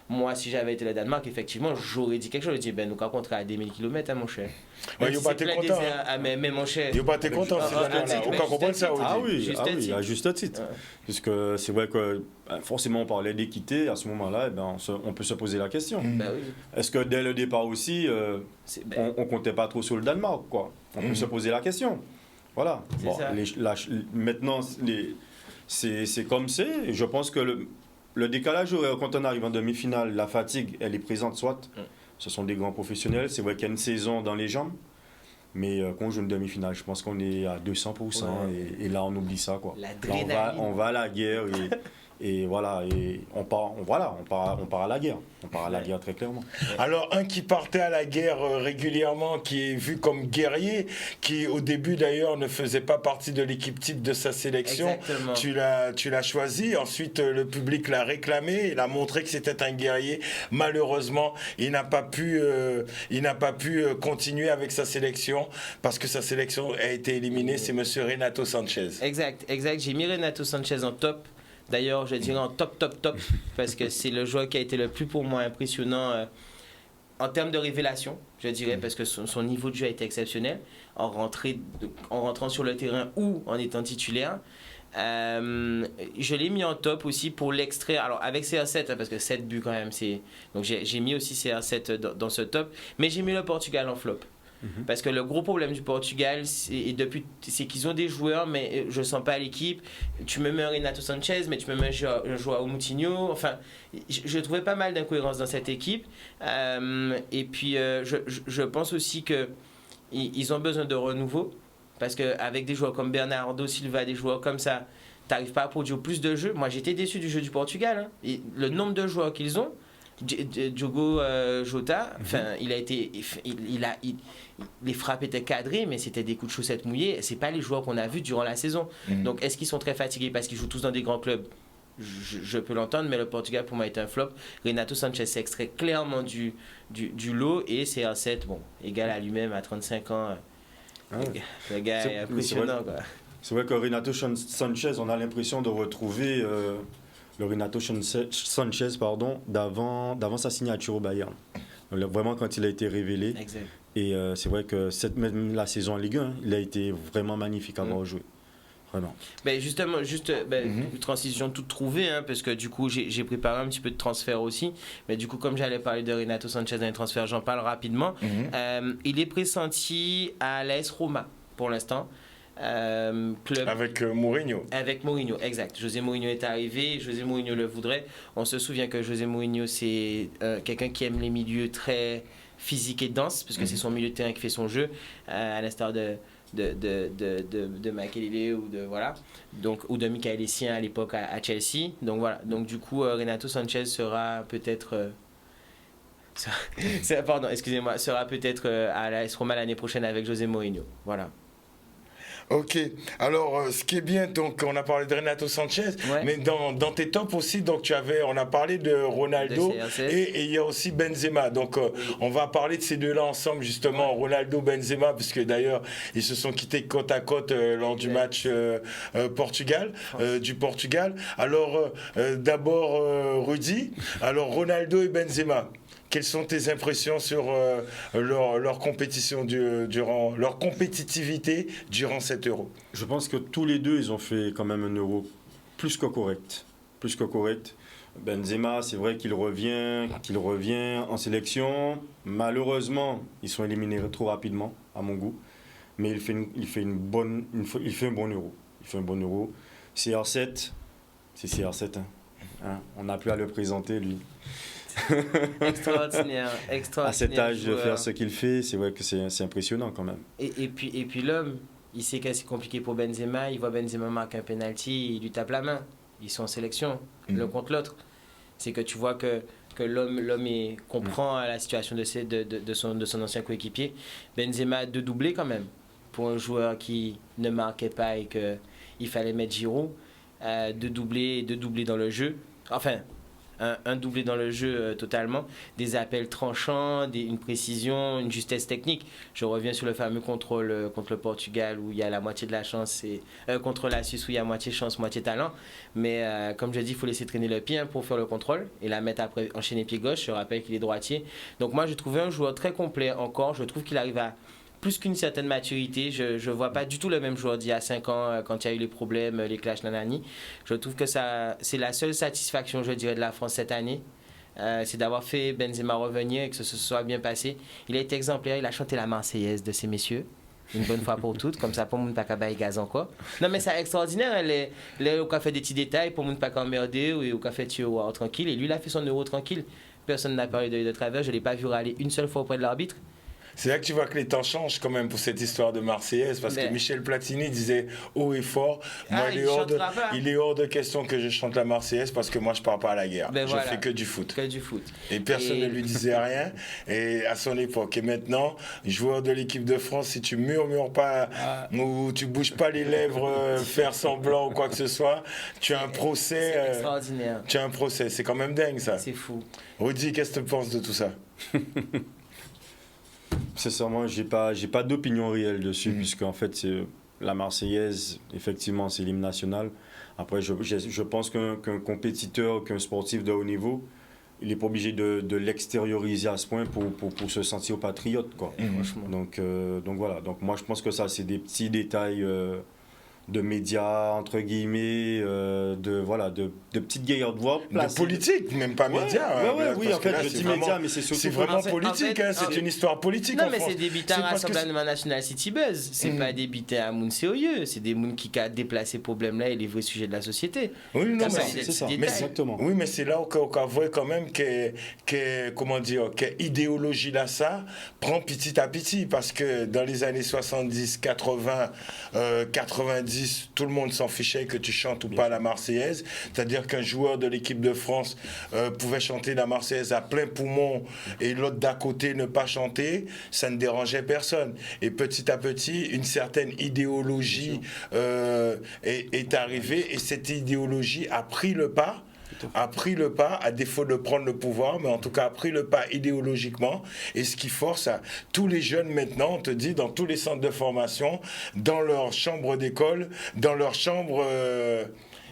Moi, si j'avais été le Danemark, effectivement, j'aurais dit quelque chose. Je dis, nous, par contre, à 2000 km, mon cher. Il n'y a pas été content. Mais mon cher. Il n'y a pas été content, ces années-là. On peut comprendre ça aussi. Ah oui, à juste titre. Puisque c'est vrai que forcément, on parlait d'équité. À ce moment-là, on peut se poser la question. Est-ce que dès le départ aussi, on ne comptait pas trop sur le Danemark, quoi? On peut se poser la question. Voilà. Maintenant, c'est comme c'est. Je pense que le décalage horaire, quand on arrive en demi-finale, la fatigue, elle est présente, soit. Ce sont des grands professionnels. C'est vrai qu'il y a une saison dans les jambes. Mais quand on joue une demi-finale, je pense qu'on est à 200%. Et là, on oublie ça, quoi. Là, on va à la guerre. Et voilà, et on part à la guerre. On part à la guerre très clairement. Alors, un qui partait à la guerre régulièrement, qui est vu comme guerrier, qui au début d'ailleurs ne faisait pas partie de l'équipe type de sa sélection. Tu l'as choisi. Ensuite, le public l'a réclamé. Il a montré que c'était un guerrier. Malheureusement, il n'a pas pu continuer avec sa sélection parce que sa sélection a été éliminée. C'est monsieur Renato Sanchez. Exact. J'ai mis Renato Sanchez en top. D'ailleurs, je dirais en top, parce que c'est le joueur qui a été le plus pour moi impressionnant en termes de révélation, je dirais, parce que son niveau de jeu a été exceptionnel, en rentrant sur le terrain ou en étant titulaire. Je l'ai mis en top aussi pour l'extraire, alors avec CR7, parce que 7 buts quand même, donc j'ai mis aussi CR7 dans ce top, mais j'ai mis le Portugal en flop. Parce que le gros problème du Portugal, c'est qu'ils ont des joueurs, mais je ne sens pas l'équipe. Tu me mets un Renato Sanchez, mais tu me mets un João Moutinho. Enfin, je trouvais pas mal d'incohérences dans cette équipe. Et puis, je pense aussi qu'ils ont besoin de renouveau. Parce qu'avec des joueurs comme Bernardo Silva, des joueurs comme ça, tu n'arrives pas à produire plus de jeux. Moi, j'étais déçu du jeu du Portugal. Et le nombre de joueurs qu'ils ont, Diogo Jota, les frappes étaient cadrées, mais c'était des coups de chaussettes mouillées. C'est pas les joueurs qu'on a vus durant la saison. Donc, est-ce qu'ils sont très fatigués parce qu'ils jouent tous dans des grands clubs? Je peux l'entendre, mais le Portugal pour moi est un flop. Renato Sanchez s'est extrait clairement du lot, et CR7, égal à lui-même à 35 ans. Le gars est impressionnant. C'est vrai que Renato Sanchez, on a l'impression de retrouver le Renato Sanchez d'avant sa signature au Bayern. Vraiment quand il a été révélé. Exact. Et c'est vrai que même la saison en Ligue 1, il a été vraiment magnifique à avoir joué. Vraiment. Justement, une transition toute trouvée, parce que du coup j'ai préparé un petit peu de transfert aussi. Mais du coup, comme j'allais parler de Renato Sanchez dans les transferts, j'en parle rapidement. Il est pressenti à l'AS Roma pour l'instant. club. Avec Mourinho. Avec Mourinho, exact. José Mourinho est arrivé, José Mourinho le voudrait. On se souvient que José Mourinho, c'est quelqu'un qui aime les milieux très physiques et denses, parce que c'est son milieu de terrain qui fait son jeu, à l'instar de Makelele ou de Michael Essien à l'époque à Chelsea. Donc voilà. Donc du coup, Renato Sanchez sera peut-être sera peut-être à l'AS Roma l'année prochaine avec José Mourinho. Voilà. Ok, alors ce qui est bien, donc on a parlé de Renato Sanchez, mais dans tes tops aussi, donc on a parlé de Ronaldo et il y a aussi Benzema. Donc on va parler de ces deux-là ensemble justement, Ronaldo, Benzema, puisque d'ailleurs ils se sont quittés côte à côte lors du match du Portugal. Alors d'abord Rudy, alors Ronaldo et Benzema. Quelles sont tes impressions sur leur compétition leur compétitivité durant cet Euro? Je pense que tous les deux, ils ont fait quand même un Euro plus que correct. Plus que correct. Benzema, c'est vrai qu'il revient en sélection. Malheureusement, ils sont éliminés trop rapidement, à mon goût. Mais il fait un bon Euro. Il fait un bon Euro. CR7, c'est CR7. Hein. On n'a plus à le présenter, lui. Extraordinaire. À cet âge de faire ce qu'il fait, c'est vrai que c'est impressionnant quand même. Et puis l'homme, il sait que c'est compliqué pour Benzema, il voit Benzema marquer un penalty, il lui tape la main. Ils sont en sélection, l'un contre l'autre. C'est que tu vois que l'homme comprend la situation de son ancien coéquipier. Benzema a 2 doublés quand même. Pour un joueur qui ne marquait pas et qu'il fallait mettre Giroud, 2 doublés dans le jeu. Enfin, un doublé dans le jeu totalement, des appels tranchants, une précision, une justesse technique. Je reviens sur le fameux contrôle contre le Portugal où il y a la moitié de la chance et contre la Suisse où il y a moitié chance, moitié talent. Mais comme je dis, il faut laisser traîner le pied pour faire le contrôle et la mettre après enchaîner pied gauche. Je rappelle qu'il est droitier. Donc moi, j'ai trouvé un joueur très complet encore. Je trouve qu'il arrive à plus qu'une certaine maturité. Je ne vois pas du tout le même joueur d'il y a 5 ans quand il y a eu les problèmes, les clashs, nanani. Je trouve que c'est la seule satisfaction, je dirais, de la France cette année. C'est d'avoir fait Benzema revenir et que ce soit bien passé. Il a été exemplaire, il a chanté la Marseillaise de ces messieurs. Une bonne fois pour toutes, comme ça pour ne pas qu'abailler gaz encore. Non mais c'est extraordinaire, les au café des petits détails pour ne pas qu'emmerder ou au café tu tranquille. Et lui il a fait son Euro tranquille. Personne n'a parlé de travers, je ne l'ai pas vu râler une seule fois auprès de l'arbitre. C'est là que tu vois que les temps changent quand même pour cette histoire de Marseillaise, parce que Michel Platini disait haut et fort, moi il est hors de question que je chante la Marseillaise parce que moi je pars pas à la guerre, je fais que du foot. Et personne ne lui disait rien et à son époque. Et maintenant, joueur de l'équipe de France, si tu murmures pas ou tu bouges pas les lèvres, faire semblant ou quoi que ce soit, tu as un procès. C'est extraordinaire. Tu as un procès, c'est quand même dingue ça. C'est fou. Rudy, qu'est-ce que tu penses de tout ça? Sincèrement, j'ai pas d'opinion réelle dessus, puisque en fait, la Marseillaise, effectivement, c'est l'hymne national. Après, je pense qu'un compétiteur, qu'un sportif de haut niveau, il n'est pas obligé de l'extérioriser à ce point pour se sentir patriote, quoi. Donc voilà. Donc moi, je pense que ça, c'est des petits détails de médias, entre guillemets, de petites guerres de voix. De politique, même pas médias. Oui, en fait, je dis médias, mais c'est surtout... C'est vraiment politique, c'est une histoire politique en France. Non, mais c'est des bitins à Rassemblement National City Buzz. C'est pas des bitins à moun sérieux. C'est des moun qui ont déplacé ce problème-là et les vrais sujets de la société. Oui, non, c'est ça. Mais exactement. Oui, mais c'est là qu'on voit quand même que idéologie là, ça prend petit à petit, parce que dans les années 70, 80, 90, tout le monde s'en fichait que tu chantes ou pas la Marseillaise. C'est-à-dire qu'un joueur de l'équipe de France pouvait chanter la Marseillaise à plein poumon et l'autre d'à côté ne pas chanter, ça ne dérangeait personne. Et petit à petit, une certaine idéologie est arrivée et cette idéologie a pris le pas. À défaut de prendre le pouvoir, mais en tout cas a pris le pas idéologiquement, et ce qui force à tous les jeunes maintenant, on te dit, dans tous les centres de formation, dans leur chambre d'école, dans leur chambre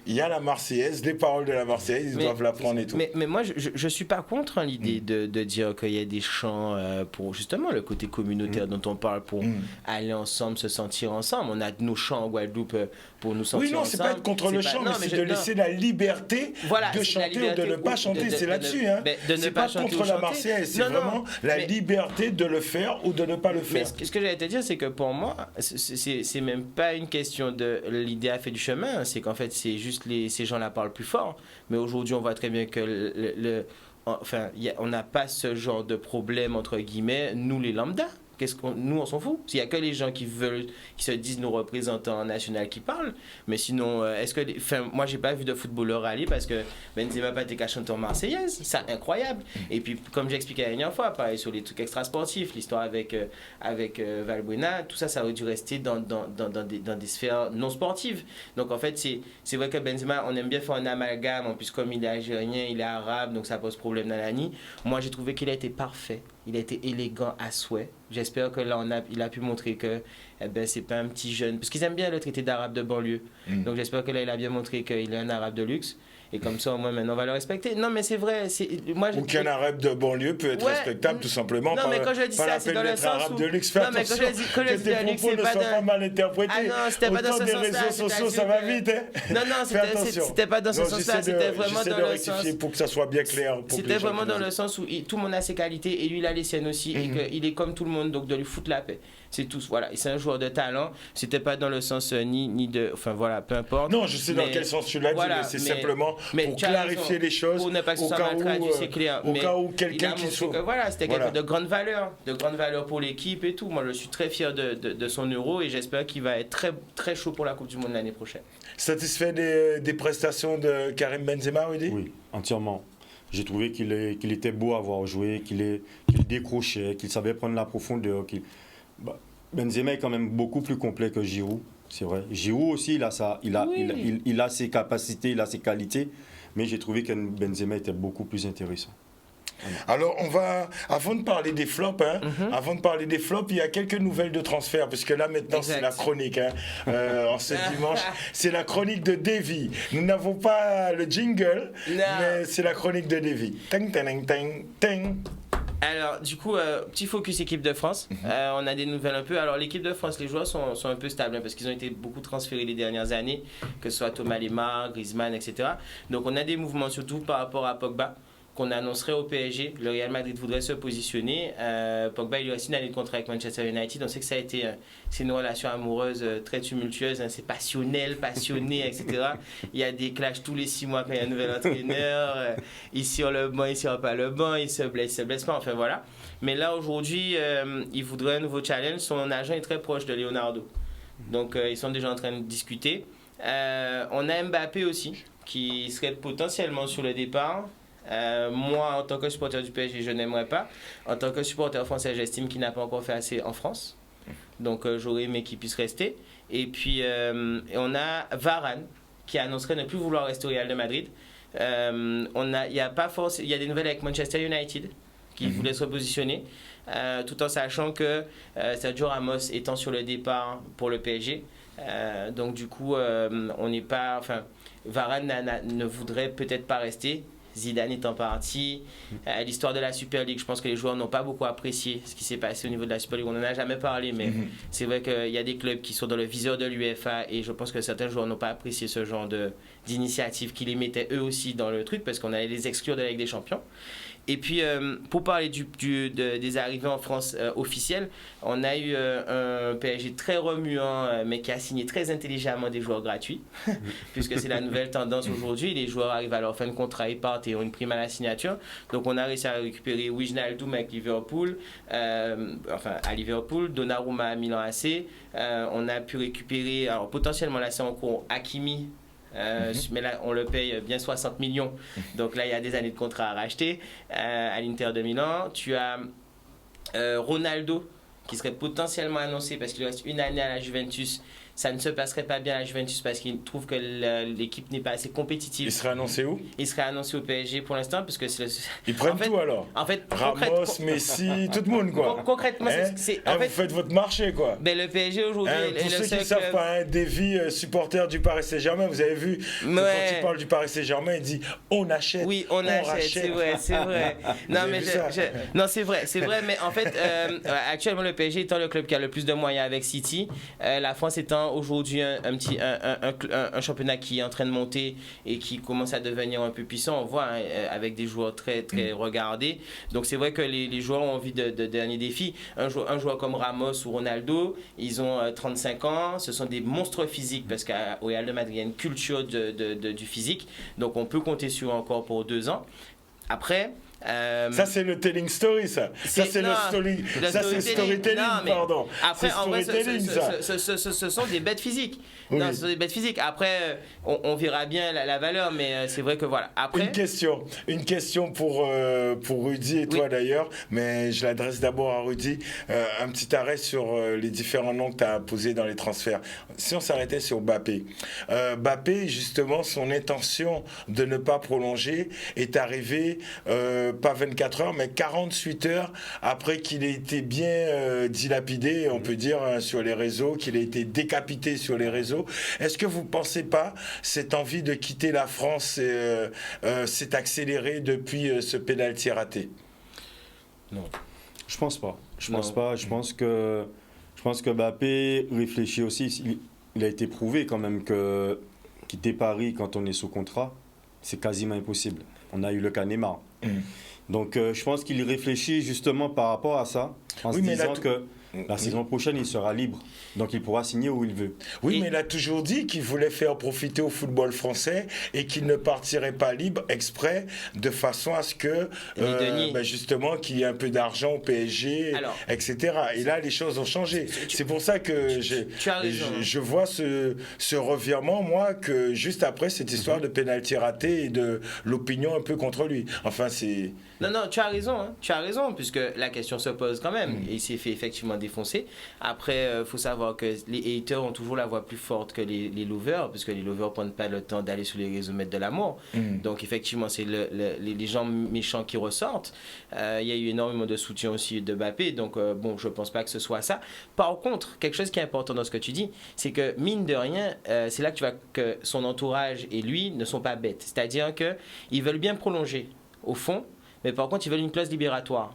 il y a la Marseillaise, les paroles de la Marseillaise, ils doivent l'apprendre et tout. Mais moi, je suis pas contre hein, l'idée de dire qu'il y a des chants pour justement le côté communautaire dont on parle, pour aller ensemble, se sentir ensemble. On a nos chants en Guadeloupe pour nous sentir ensemble. Oui, non, c'est pas être contre le chant, mais c'est de laisser la liberté de chanter ou de ne pas chanter. C'est là-dessus. C'est pas contre la Marseillaise, c'est vraiment la liberté de le faire ou de ne pas le faire. Mais ce que j'allais te dire, c'est que pour moi, c'est même pas une question de l'idée a fait du chemin, c'est qu'en fait, c'est juste ces gens-là parlent plus fort. Mais aujourd'hui, on voit très bien que on n'a pas ce genre de problème, entre guillemets, nous les lambda. Nous, on s'en fout. S'il n'y a que les gens qui se disent nos représentants nationaux qui parlent. Mais sinon, moi, j'ai pas vu de footballeur aller parce que Benzema pas été qu'à chanter en marseillaise. C'est incroyable. Et puis, comme j'expliquais la dernière fois, pareil sur les trucs extrasportifs, l'histoire avec Valbuena, tout ça, ça aurait dû rester dans des sphères non sportives. Donc, en fait, c'est vrai que Benzema, on aime bien faire un amalgame. En plus, comme il est algérien, il est arabe, donc ça pose problème dans la nuit. Moi, j'ai trouvé qu'il a été parfait. Il a été élégant à souhait. J'espère que là, il a pu montrer que c'est pas un petit jeune. Parce qu'ils aiment bien le traiter d'arabe de banlieue. Donc j'espère que là, il a bien montré qu'il est un arabe de luxe. Et comme ça, au moins, maintenant, on va le respecter. Non, mais c'est vrai. Ou qu'un arabe de banlieue peut être respectable, tout simplement. Non, mais quand je dis ça, c'est dans le sens où... de luxe. Fais attention que tes propos ne soient pas mal interprétés. Ah non, c'était pas dans ce sens-là. Autant des réseaux sociaux, ça va vite. Non, c'était pas dans ce sens-là. C'était vraiment dans le sens... pour que ça soit bien clair. C'était vraiment dans le sens où tout le monde a ses qualités et lui, il a les siennes aussi. Et qu'il est comme tout le monde, donc de lui foutre la paix. C'est tout. Voilà. C'est un joueur de talent. C'était pas dans le sens ni de... Enfin, voilà, peu importe. Non, je sais dans quel sens tu l'as dit, mais c'est simplement pour clarifier les choses, pour ne pas que ce soit mal traduit, c'est clair. Au cas où quelqu'un qui soit... Voilà, c'était quelqu'un de grande valeur pour l'équipe et tout. Moi, je suis très fier de son Euro et j'espère qu'il va être très, très chaud pour la Coupe du Monde l'année prochaine. Satisfait des prestations de Karim Benzema, Rudy ? Oui, entièrement. J'ai trouvé qu'il était beau à voir jouer, qu'il décrochait, qu'il savait prendre la profondeur. Benzema est quand même beaucoup plus complet que Giroud, c'est vrai. Giroud aussi, il a ses capacités, il a ses qualités. Mais j'ai trouvé que Benzema était beaucoup plus intéressant. Alors, avant de parler des flops, il y a quelques nouvelles de transfert, parce que là, maintenant, c'est la chronique. En ce dimanche, c'est la chronique de Davy. Nous n'avons pas le jingle, mais c'est la chronique de Davy. Tang, tang, tang, tang. Alors, du coup, petit focus équipe de France. On a des nouvelles un peu. Alors, l'équipe de France, les joueurs sont un peu stables parce qu'ils ont été beaucoup transférés les dernières années, que ce soit Thomas Lemar, Griezmann, etc. Donc, on a des mouvements surtout par rapport à Pogba, qu'on annoncerait au PSG. Le Real Madrid voudrait se positionner. Pogba, il lui reste une année de contrat avec Manchester United. On sait que ça a été c'est une relation amoureuse très tumultueuse. C'est passionnel, passionné, etc. Il y a des clashs tous les 6 mois quand il y a un nouvel entraîneur. Il sur le banc, il sur pas le banc, il se blesse pas. Enfin voilà. Mais là aujourd'hui, il voudrait un nouveau challenge. Son agent est très proche de Leonardo. Donc ils sont déjà en train de discuter. On a Mbappé aussi, qui serait potentiellement sur le départ. Moi, en tant que supporter du PSG, je n'aimerais pas. En tant que supporter français, j'estime qu'il n'a pas encore fait assez en France. Donc, j'aurais aimé qu'il puisse rester. Et puis, on a Varane, qui annoncerait ne plus vouloir rester au Real de Madrid. Il y a des nouvelles avec Manchester United, qui voulait se repositionner, tout en sachant que Sergio Ramos étant sur le départ pour le PSG. Donc, du coup, Varane ne voudrait peut-être pas rester. Zidane étant parti, l'histoire de la Super League, je pense que les joueurs n'ont pas beaucoup apprécié ce qui s'est passé au niveau de la Super League. On n'en a jamais parlé, mais c'est vrai qu'il y a des clubs qui sont dans le viseur de l'UEFA et je pense que certains joueurs n'ont pas apprécié ce genre d'initiative qui les mettait eux aussi dans le truc parce qu'on allait les exclure de la Ligue des Champions. Et puis, pour parler des arrivées en France officielles, on a eu un PSG très remuant, mais qui a signé très intelligemment des joueurs gratuits, puisque c'est la nouvelle tendance aujourd'hui. Les joueurs arrivent à leur fin de contrat, ils partent et ont une prime à la signature. Donc, on a réussi à récupérer Wijnaldum avec Liverpool, à Liverpool, Donnarumma à Milan AC. On a pu récupérer, alors potentiellement là c'est en cours, Hakimi. Mais là on le paye bien 60 millions donc là il y a des années de contrat à racheter à l'Inter de Milan. Tu as Ronaldo qui serait potentiellement annoncé parce qu'il lui reste une année à la Juventus. Ça ne se passerait pas bien à la Juventus parce qu'il trouve que l'équipe n'est pas assez compétitive. Il serait annoncé où? Il serait annoncé au PSG pour l'instant parce que c'est Ils prennent tout alors. En fait, Ramos, Messi, tout le monde quoi. Concrètement, en fait, vous faites votre marché quoi. Ben, le PSG aujourd'hui est pour le ceux seul qui ne savent pas, Davy, supporter du Paris Saint-Germain, vous avez vu, quand il parle du Paris Saint-Germain, il dit on achète. Oui, on achète, c'est vrai. Non, mais non, c'est vrai, mais en fait, actuellement, le PSG étant le club qui a le plus de moyens avec City, la France étant aujourd'hui un championnat qui est en train de monter et qui commence à devenir un peu puissant, on voit avec des joueurs très, très regardés. Donc, c'est vrai que les joueurs ont envie de derniers défis. Un joueur comme Ramos ou Ronaldo, ils ont 35 ans, ce sont des monstres physiques parce qu'au Real de Madrid, il y a une culture du physique. Donc, on peut compter sur eux encore pour 2 ans. Après... ça c'est le telling story ça c'est le storytelling pardon. Après en vrai ce sont des bêtes physiques. Oui. Non, ce sont des bêtes physiques. Après on verra bien la valeur, mais c'est vrai que voilà. Après une question pour Rudy et toi d'ailleurs, mais je l'adresse d'abord à Rudy. Un petit arrêt sur les différents noms que tu as posés dans les transferts. Si on s'arrêtait sur Mbappé, justement son intention de ne pas prolonger est arrivée pas 24 heures, mais 48 heures après qu'il ait été bien dilapidé, on peut dire, sur les réseaux, qu'il ait été décapité sur les réseaux. Est-ce que vous ne pensez pas cette envie de quitter la France s'est accélérée depuis ce pénalty raté? Non, je pense pas. Je pense que Mbappé réfléchit aussi. Il a été prouvé quand même que quitter Paris quand on est sous contrat, c'est quasiment impossible. On a eu le cas Neymar. Donc je pense qu'il réfléchit justement par rapport à ça, en se disant que la saison prochaine, il sera libre. Donc il pourra signer où il veut. Oui, mais il a toujours dit qu'il voulait faire profiter au football français et qu'il ne partirait pas libre exprès, de façon à ce que, justement, qu'il y ait un peu d'argent au PSG, etc. Et là, les choses ont changé. C'est pour ça que je vois ce revirement, moi, que juste après cette histoire de pénalty raté et de l'opinion un peu contre lui. Enfin, c'est... Non, tu as raison, puisque la question se pose quand même. Et il s'est fait effectivement défoncer. Après, il faut savoir que les haters ont toujours la voix plus forte que les lovers, puisque les lovers ne prennent pas le temps d'aller sur les réseaux mettre de l'amour. Donc, effectivement, c'est les gens méchants qui ressortent. Il y a eu énormément de soutien aussi de Mbappé, donc je ne pense pas que ce soit ça. Par contre, quelque chose qui est important dans ce que tu dis, c'est que, mine de rien, c'est là que tu vois que son entourage et lui ne sont pas bêtes. C'est-à-dire qu'ils veulent bien prolonger, au fond, mais par contre, ils veulent une clause libératoire.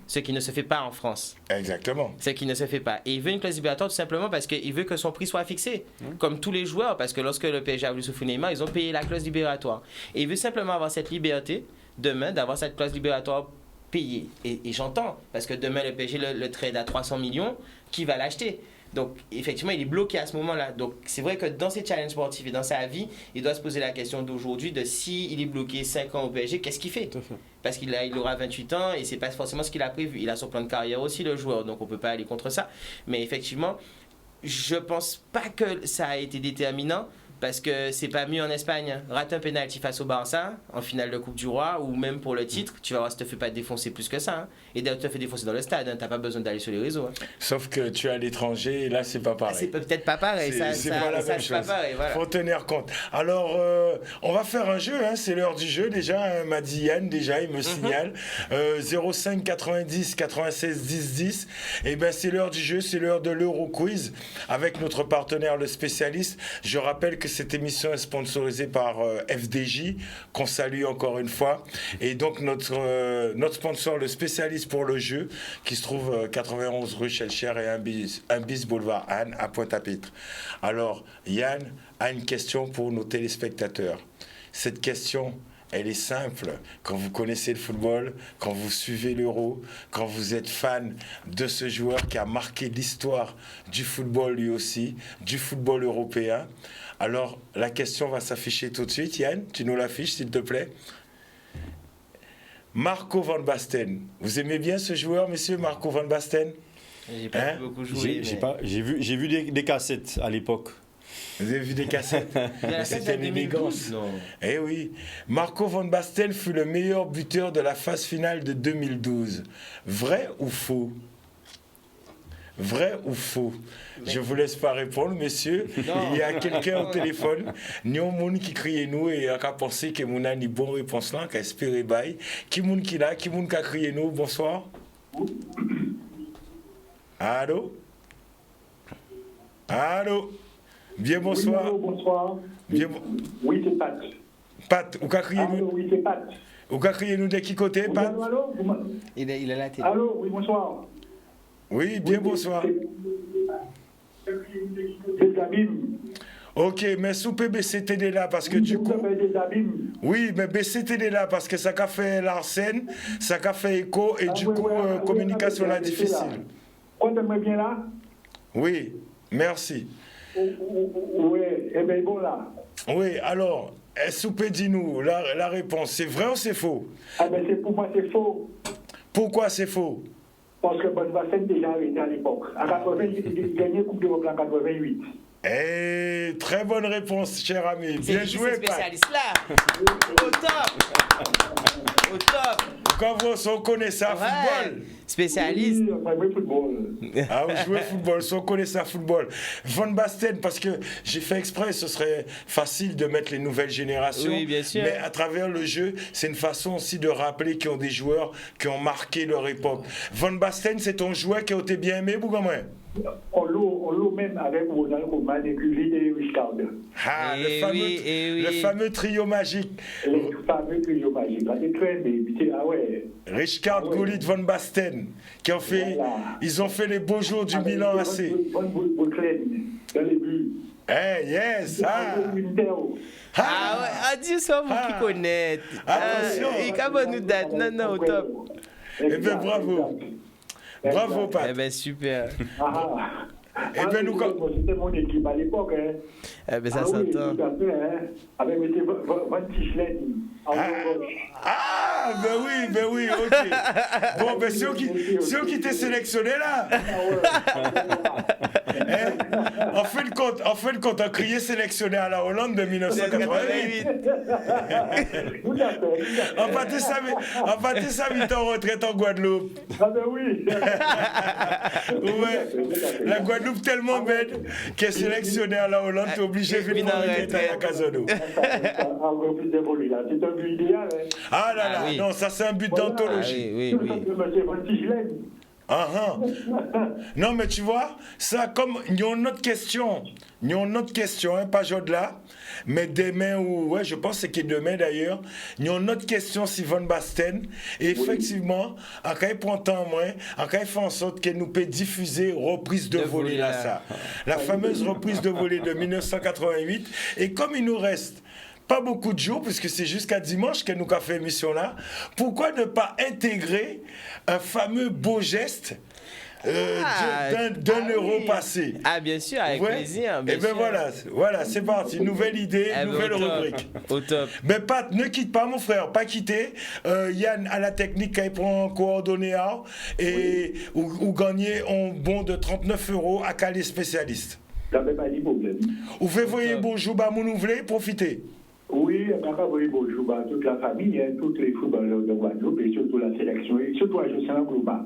Ce qui ne se fait pas en France. Exactement. Ce qui ne se fait pas. Et il veut une clause libératoire tout simplement parce qu'il veut que son prix soit fixé. Comme tous les joueurs, parce que lorsque le PSG a voulu souffler Neymar, ils ont payé la clause libératoire. Et il veut simplement avoir cette liberté, demain, d'avoir cette clause libératoire payée. Et j'entends, parce que demain, le PSG le trade à 300 millions, qui va l'acheter? Donc, effectivement, il est bloqué à ce moment-là. Donc, c'est vrai que dans ses challenges sportifs et dans sa vie, il doit se poser la question d'aujourd'hui de s'il est bloqué 5 ans au PSG, qu'est-ce qu'il fait? Parce qu'il aura 28 ans et c'est pas forcément ce qu'il a prévu. Il a son plan de carrière aussi, le joueur, donc on peut pas aller contre ça. Mais effectivement, je pense pas que ça a été déterminant. Parce que c'est pas mieux en Espagne. Rate un pénalty face au Barça, en finale de Coupe du Roi, ou même pour le titre, tu vas voir si tu te fais pas défoncer plus que ça. Et d'ailleurs, tu te fais défoncer dans le stade, t'as pas besoin d'aller sur les réseaux. Sauf que tu es à l'étranger, et là, c'est pas pareil. C'est peut-être pas pareil, c'est pas la même chose. Pas pareil, voilà. Faut tenir compte. Alors, on va faire un jeu, c'est l'heure du jeu déjà, m'a dit Yann, déjà, il me signale. 05 90 96 10 10. Et ben c'est l'heure du jeu, c'est l'heure de l'Euro Quiz, avec notre partenaire, le spécialiste. Je rappelle que cette émission est sponsorisée par FDJ, qu'on salue encore une fois. Et donc, notre sponsor, le spécialiste pour le jeu, qui se trouve 91 rue Schellcher et 1 bis boulevard Anne, à Pointe-à-Pitre. Alors, Yann a une question pour nos téléspectateurs. Cette question, elle est simple. Quand vous connaissez le football, quand vous suivez l'Euro, quand vous êtes fan de ce joueur qui a marqué l'histoire du football lui aussi, du football européen, alors la question va s'afficher tout de suite. Yann, tu nous l'affiches s'il te plaît. Marco van Basten. Vous aimez bien ce joueur, monsieur Marco van Basten? J'ai pas beaucoup joué. J'ai vu des cassettes à l'époque. Vous avez vu des cassettes? C'était une élégance. Eh oui. Marco van Basten fut le meilleur buteur de la phase finale de 2012. Vrai ou faux? Vrai ou faux? Je vous laisse pas répondre, messieurs. Il y a quelqu'un au téléphone. Ni un monde qui crie nous et a pensé que mon a ni bonne réponse là, qu'a espéré bail. Qui monde qui là? Qui monde qui a crié nous? Bonsoir. Allô? Allô? Bien bonsoir. Oui, allô, bonsoir. Bien, Oui, c'est Pat. Pat, ou qu'a crié Allô, nous? oui, c'est Pat. Ou qu'a crié nous de qui côté, Oui, Pat? allô, allô, Il est à la télé. allô, oui, bonsoir. Oui, bien bonsoir. Des abîmes. Ok, mais sous BCTD là, parce que du coup... Des abîmes. Oui, mais BCTD là, parce que ça a fait l'arsène, ça a fait écho, et du coup, communication là difficile. Comptez-moi bien là. Oui, merci. Oui, eh bien bon là. Oui, alors, Soupé, dis-nous, la réponse, c'est vrai ou c'est faux? Ah ben pour moi c'est faux. Pourquoi c'est faux? Parce que Bonne-Vassène déjà arrêté à l'époque. À 88, il gagnait Coupe d'Europe en 88. Eh, très bonne réponse, cher ami. Bien joué, C'est Pat. spécialiste là. Au top. Au top. Quand on connaît ça, football. Spécialiste. Oui, enfin, oui, football. Ah, vous jouez football, si on connaît ça, football. Van Basten, parce que j'ai fait exprès, ce serait facile de mettre les nouvelles générations. Oui, bien sûr. Mais à travers le jeu, c'est une façon aussi de rappeler qu'ils ont des joueurs qui ont marqué leur époque. Van Basten, c'est ton joueur qui a été bien aimé, Bougamouin? On l'eau même avec Ronald Koeman et Gullit et Richard. Ah, Eh oui. le fameux trio magique. Les fameux trio magiques. Là, c'est très bien. Ah ouais. Richard Gullit, Van Basten, qui ont fait, Voilà. ils ont fait les beaux jours du Milan AC. Bonne dans les buts. Eh, yes, ah. Ah ouais, ah Dieu ça vous qui connaissez. Attention. Et comment nous date? Non, au top. Eh bien, bravo. Bravo, Pat. Eh ben super. Eh ben, nous, C'était mon équipe à l'époque. Hein. Eh ben ça Oui, s'entend. tout à fait. Hein. Avec Van Tichelen. Ah, ben oui, ok. Bon, ben c'est eux qui t'es sélectionné là. En fin de compte, on a crié sélectionné à la Hollande de 1988. Tout à fait. En partie ça vite en retraite en Guadeloupe. Ah ben oui. Ouais. La Guadeloupe tellement bête qu'elle est sélectionnée à la Hollande, t'es obligé de venir en retraite à Yakazono. Encore plus d'évoluer là. C'est un but idéal. Hein. Ah là là, Ah oui. non, ça c'est un but Voilà. d'anthologie. Oui. C'est Van Tichelen. Ah, ah. Non, mais tu vois, ça comme il y a une autre question, hein, pas là, mais demain ou ouais, je pense que c'est demain d'ailleurs, il y a une autre question si Van Basten et effectivement, en cas il prend temps moins, en cas il fait en sorte qu'elle nous peut diffuser reprise de volée là ça, la fameuse reprise de volée de 1988 et comme il nous reste pas beaucoup de jours, puisque c'est jusqu'à dimanche que nous avons fait émission là. Pourquoi ne pas intégrer un fameux beau geste d'un euro passé? Ah bien sûr, avec plaisir. Et bien voilà, c'est parti. Nouvelle idée, nouvelle rubrique. Au top. Mais Pat, ne quitte pas mon frère, pas quitter. Yann à la technique qui prend coordonnées et ou gagner un bon de 39 € à Calais spécialiste. J'avais pas dit problème. Vous pouvez voyer bonjour, bah, vous voulez profiter. Oui, on va vous bonjour à toute la famille, hein, tous les footballeurs de Guadeloupe et surtout la sélection, et surtout à Jocelyn Global.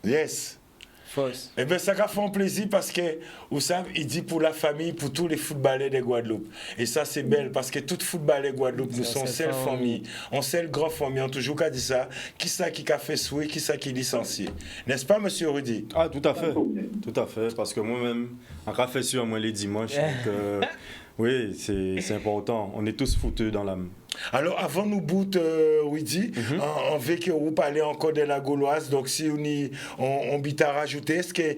Yes. Fausse. Eh bien, ça a fait un plaisir parce que, vous savez, il dit pour la famille, pour tous les footballeurs de Guadeloupe. Et ça, c'est belle parce que tous les footballeurs de Guadeloupe, nous sommes seule famille. On sait le grand famille, on a toujours qu'à dire ça. Qui ça qui a fait souhait, qui ça qui est licencié. N'est-ce pas, monsieur Rudy? Ah, tout à fait. Tout à fait. Parce que moi-même, en café sur moi les dimanches. Donc, oui, c'est important. On est tous foutus dans l'âme. Alors, avant nous boot, Rudy, on veut que vous parlez encore de la Gauloise. Donc, si on bite à rajouter, est-ce que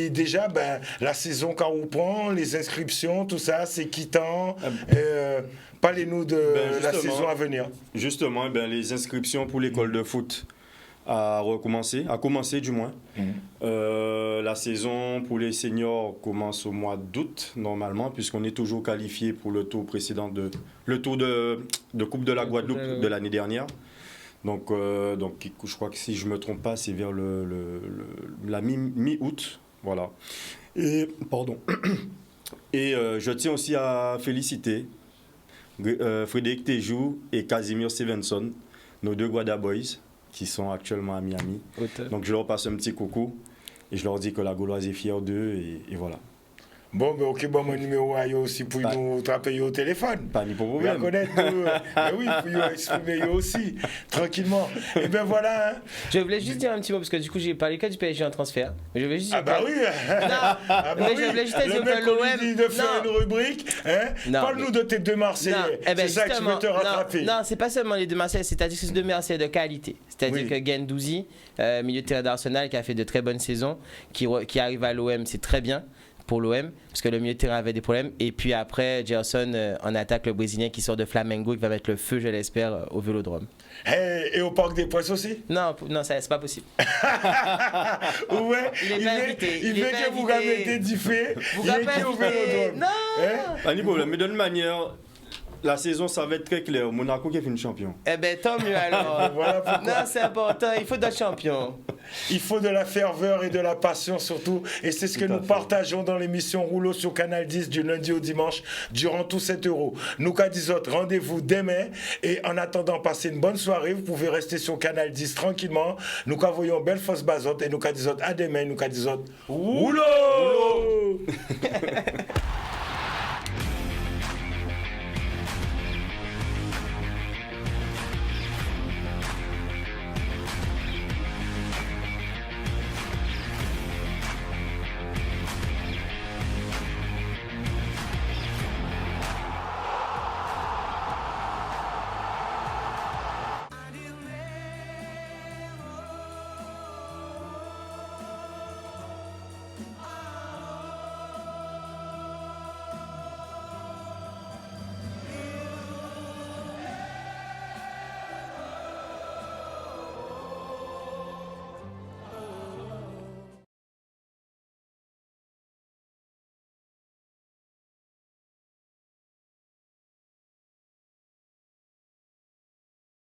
déjà, la saison quand on prend, les inscriptions, tout ça, c'est quittant. Parlez-nous de la saison à venir. Justement, les inscriptions pour l'école de foot a commencé du moins. La saison pour les seniors commence au mois d'août normalement, puisqu'on est toujours qualifié pour le tour précédent le tour de Coupe de la Guadeloupe de l'année dernière. Donc, je crois que si je ne me trompe pas, c'est vers la mi-août. Voilà. Et, pardon. Et je tiens aussi à féliciter Frédéric Tejou et Casimir Stevenson, nos deux Guada Boys, qui sont actuellement à Miami. Donc je leur passe un petit coucou. et je leur dis que la Gauloise est fière d'eux et voilà. Bon, ben ok, bon, mon numéro a aussi pour nous trapper au téléphone. Pas ni pour Vous problème. connaître, mais oui, pour vous exprimer aussi, tranquillement. Et ben voilà. Hein. Je voulais juste dire un petit mot, parce que du coup, j'ai parlé que du PSG en transfert. Mais je voulais juste Ah bah oui. Ah bah oui. je voulais juste Le dire mec, que on l'OM. lui dit de faire une rubrique. Hein? Non, Parle-nous de tes deux Marseillais. C'est ça que tu veux te rattraper. Non, c'est pas seulement les deux Marseillais, c'est-à-dire que c'est deux Marseillais de qualité. C'est-à-dire que Guendouzi, milieu de terrain d'Arsenal, qui a fait de très bonnes saisons, qui arrive à l'OM, c'est très bien pour l'OM, parce que le milieu de terrain avait des problèmes. Et puis après, Gerson en attaque, le Brésilien qui sort de Flamengo, qui va mettre le feu, je l'espère, au Vélodrome. Et au Parc des Princes aussi? Non, c'est pas possible. Ouais, il veut que vous mettez du fait. Il est au Vélodrome. Non. Pas ni problème, mais d'une manière, la saison, ça va être très clair. Monaco qui est fini champion. Eh ben tant mieux alors. Voilà pourquoi. Non, c'est important, il faut d'être champion. Il faut de la ferveur et de la passion surtout. Et c'est ce que nous partageons dans l'émission Rouleau sur Canal 10 du lundi au dimanche durant tout cet euro. Nous, qu'à 10 autres, rendez-vous demain. Et en attendant, passez une bonne soirée. Vous pouvez rester sur Canal 10 tranquillement. Nous, qu'à voyons belle fausse bazotte. Et nous, qu'à 10 autres, à demain. Nous, qu'à 10 autres, Rouleau.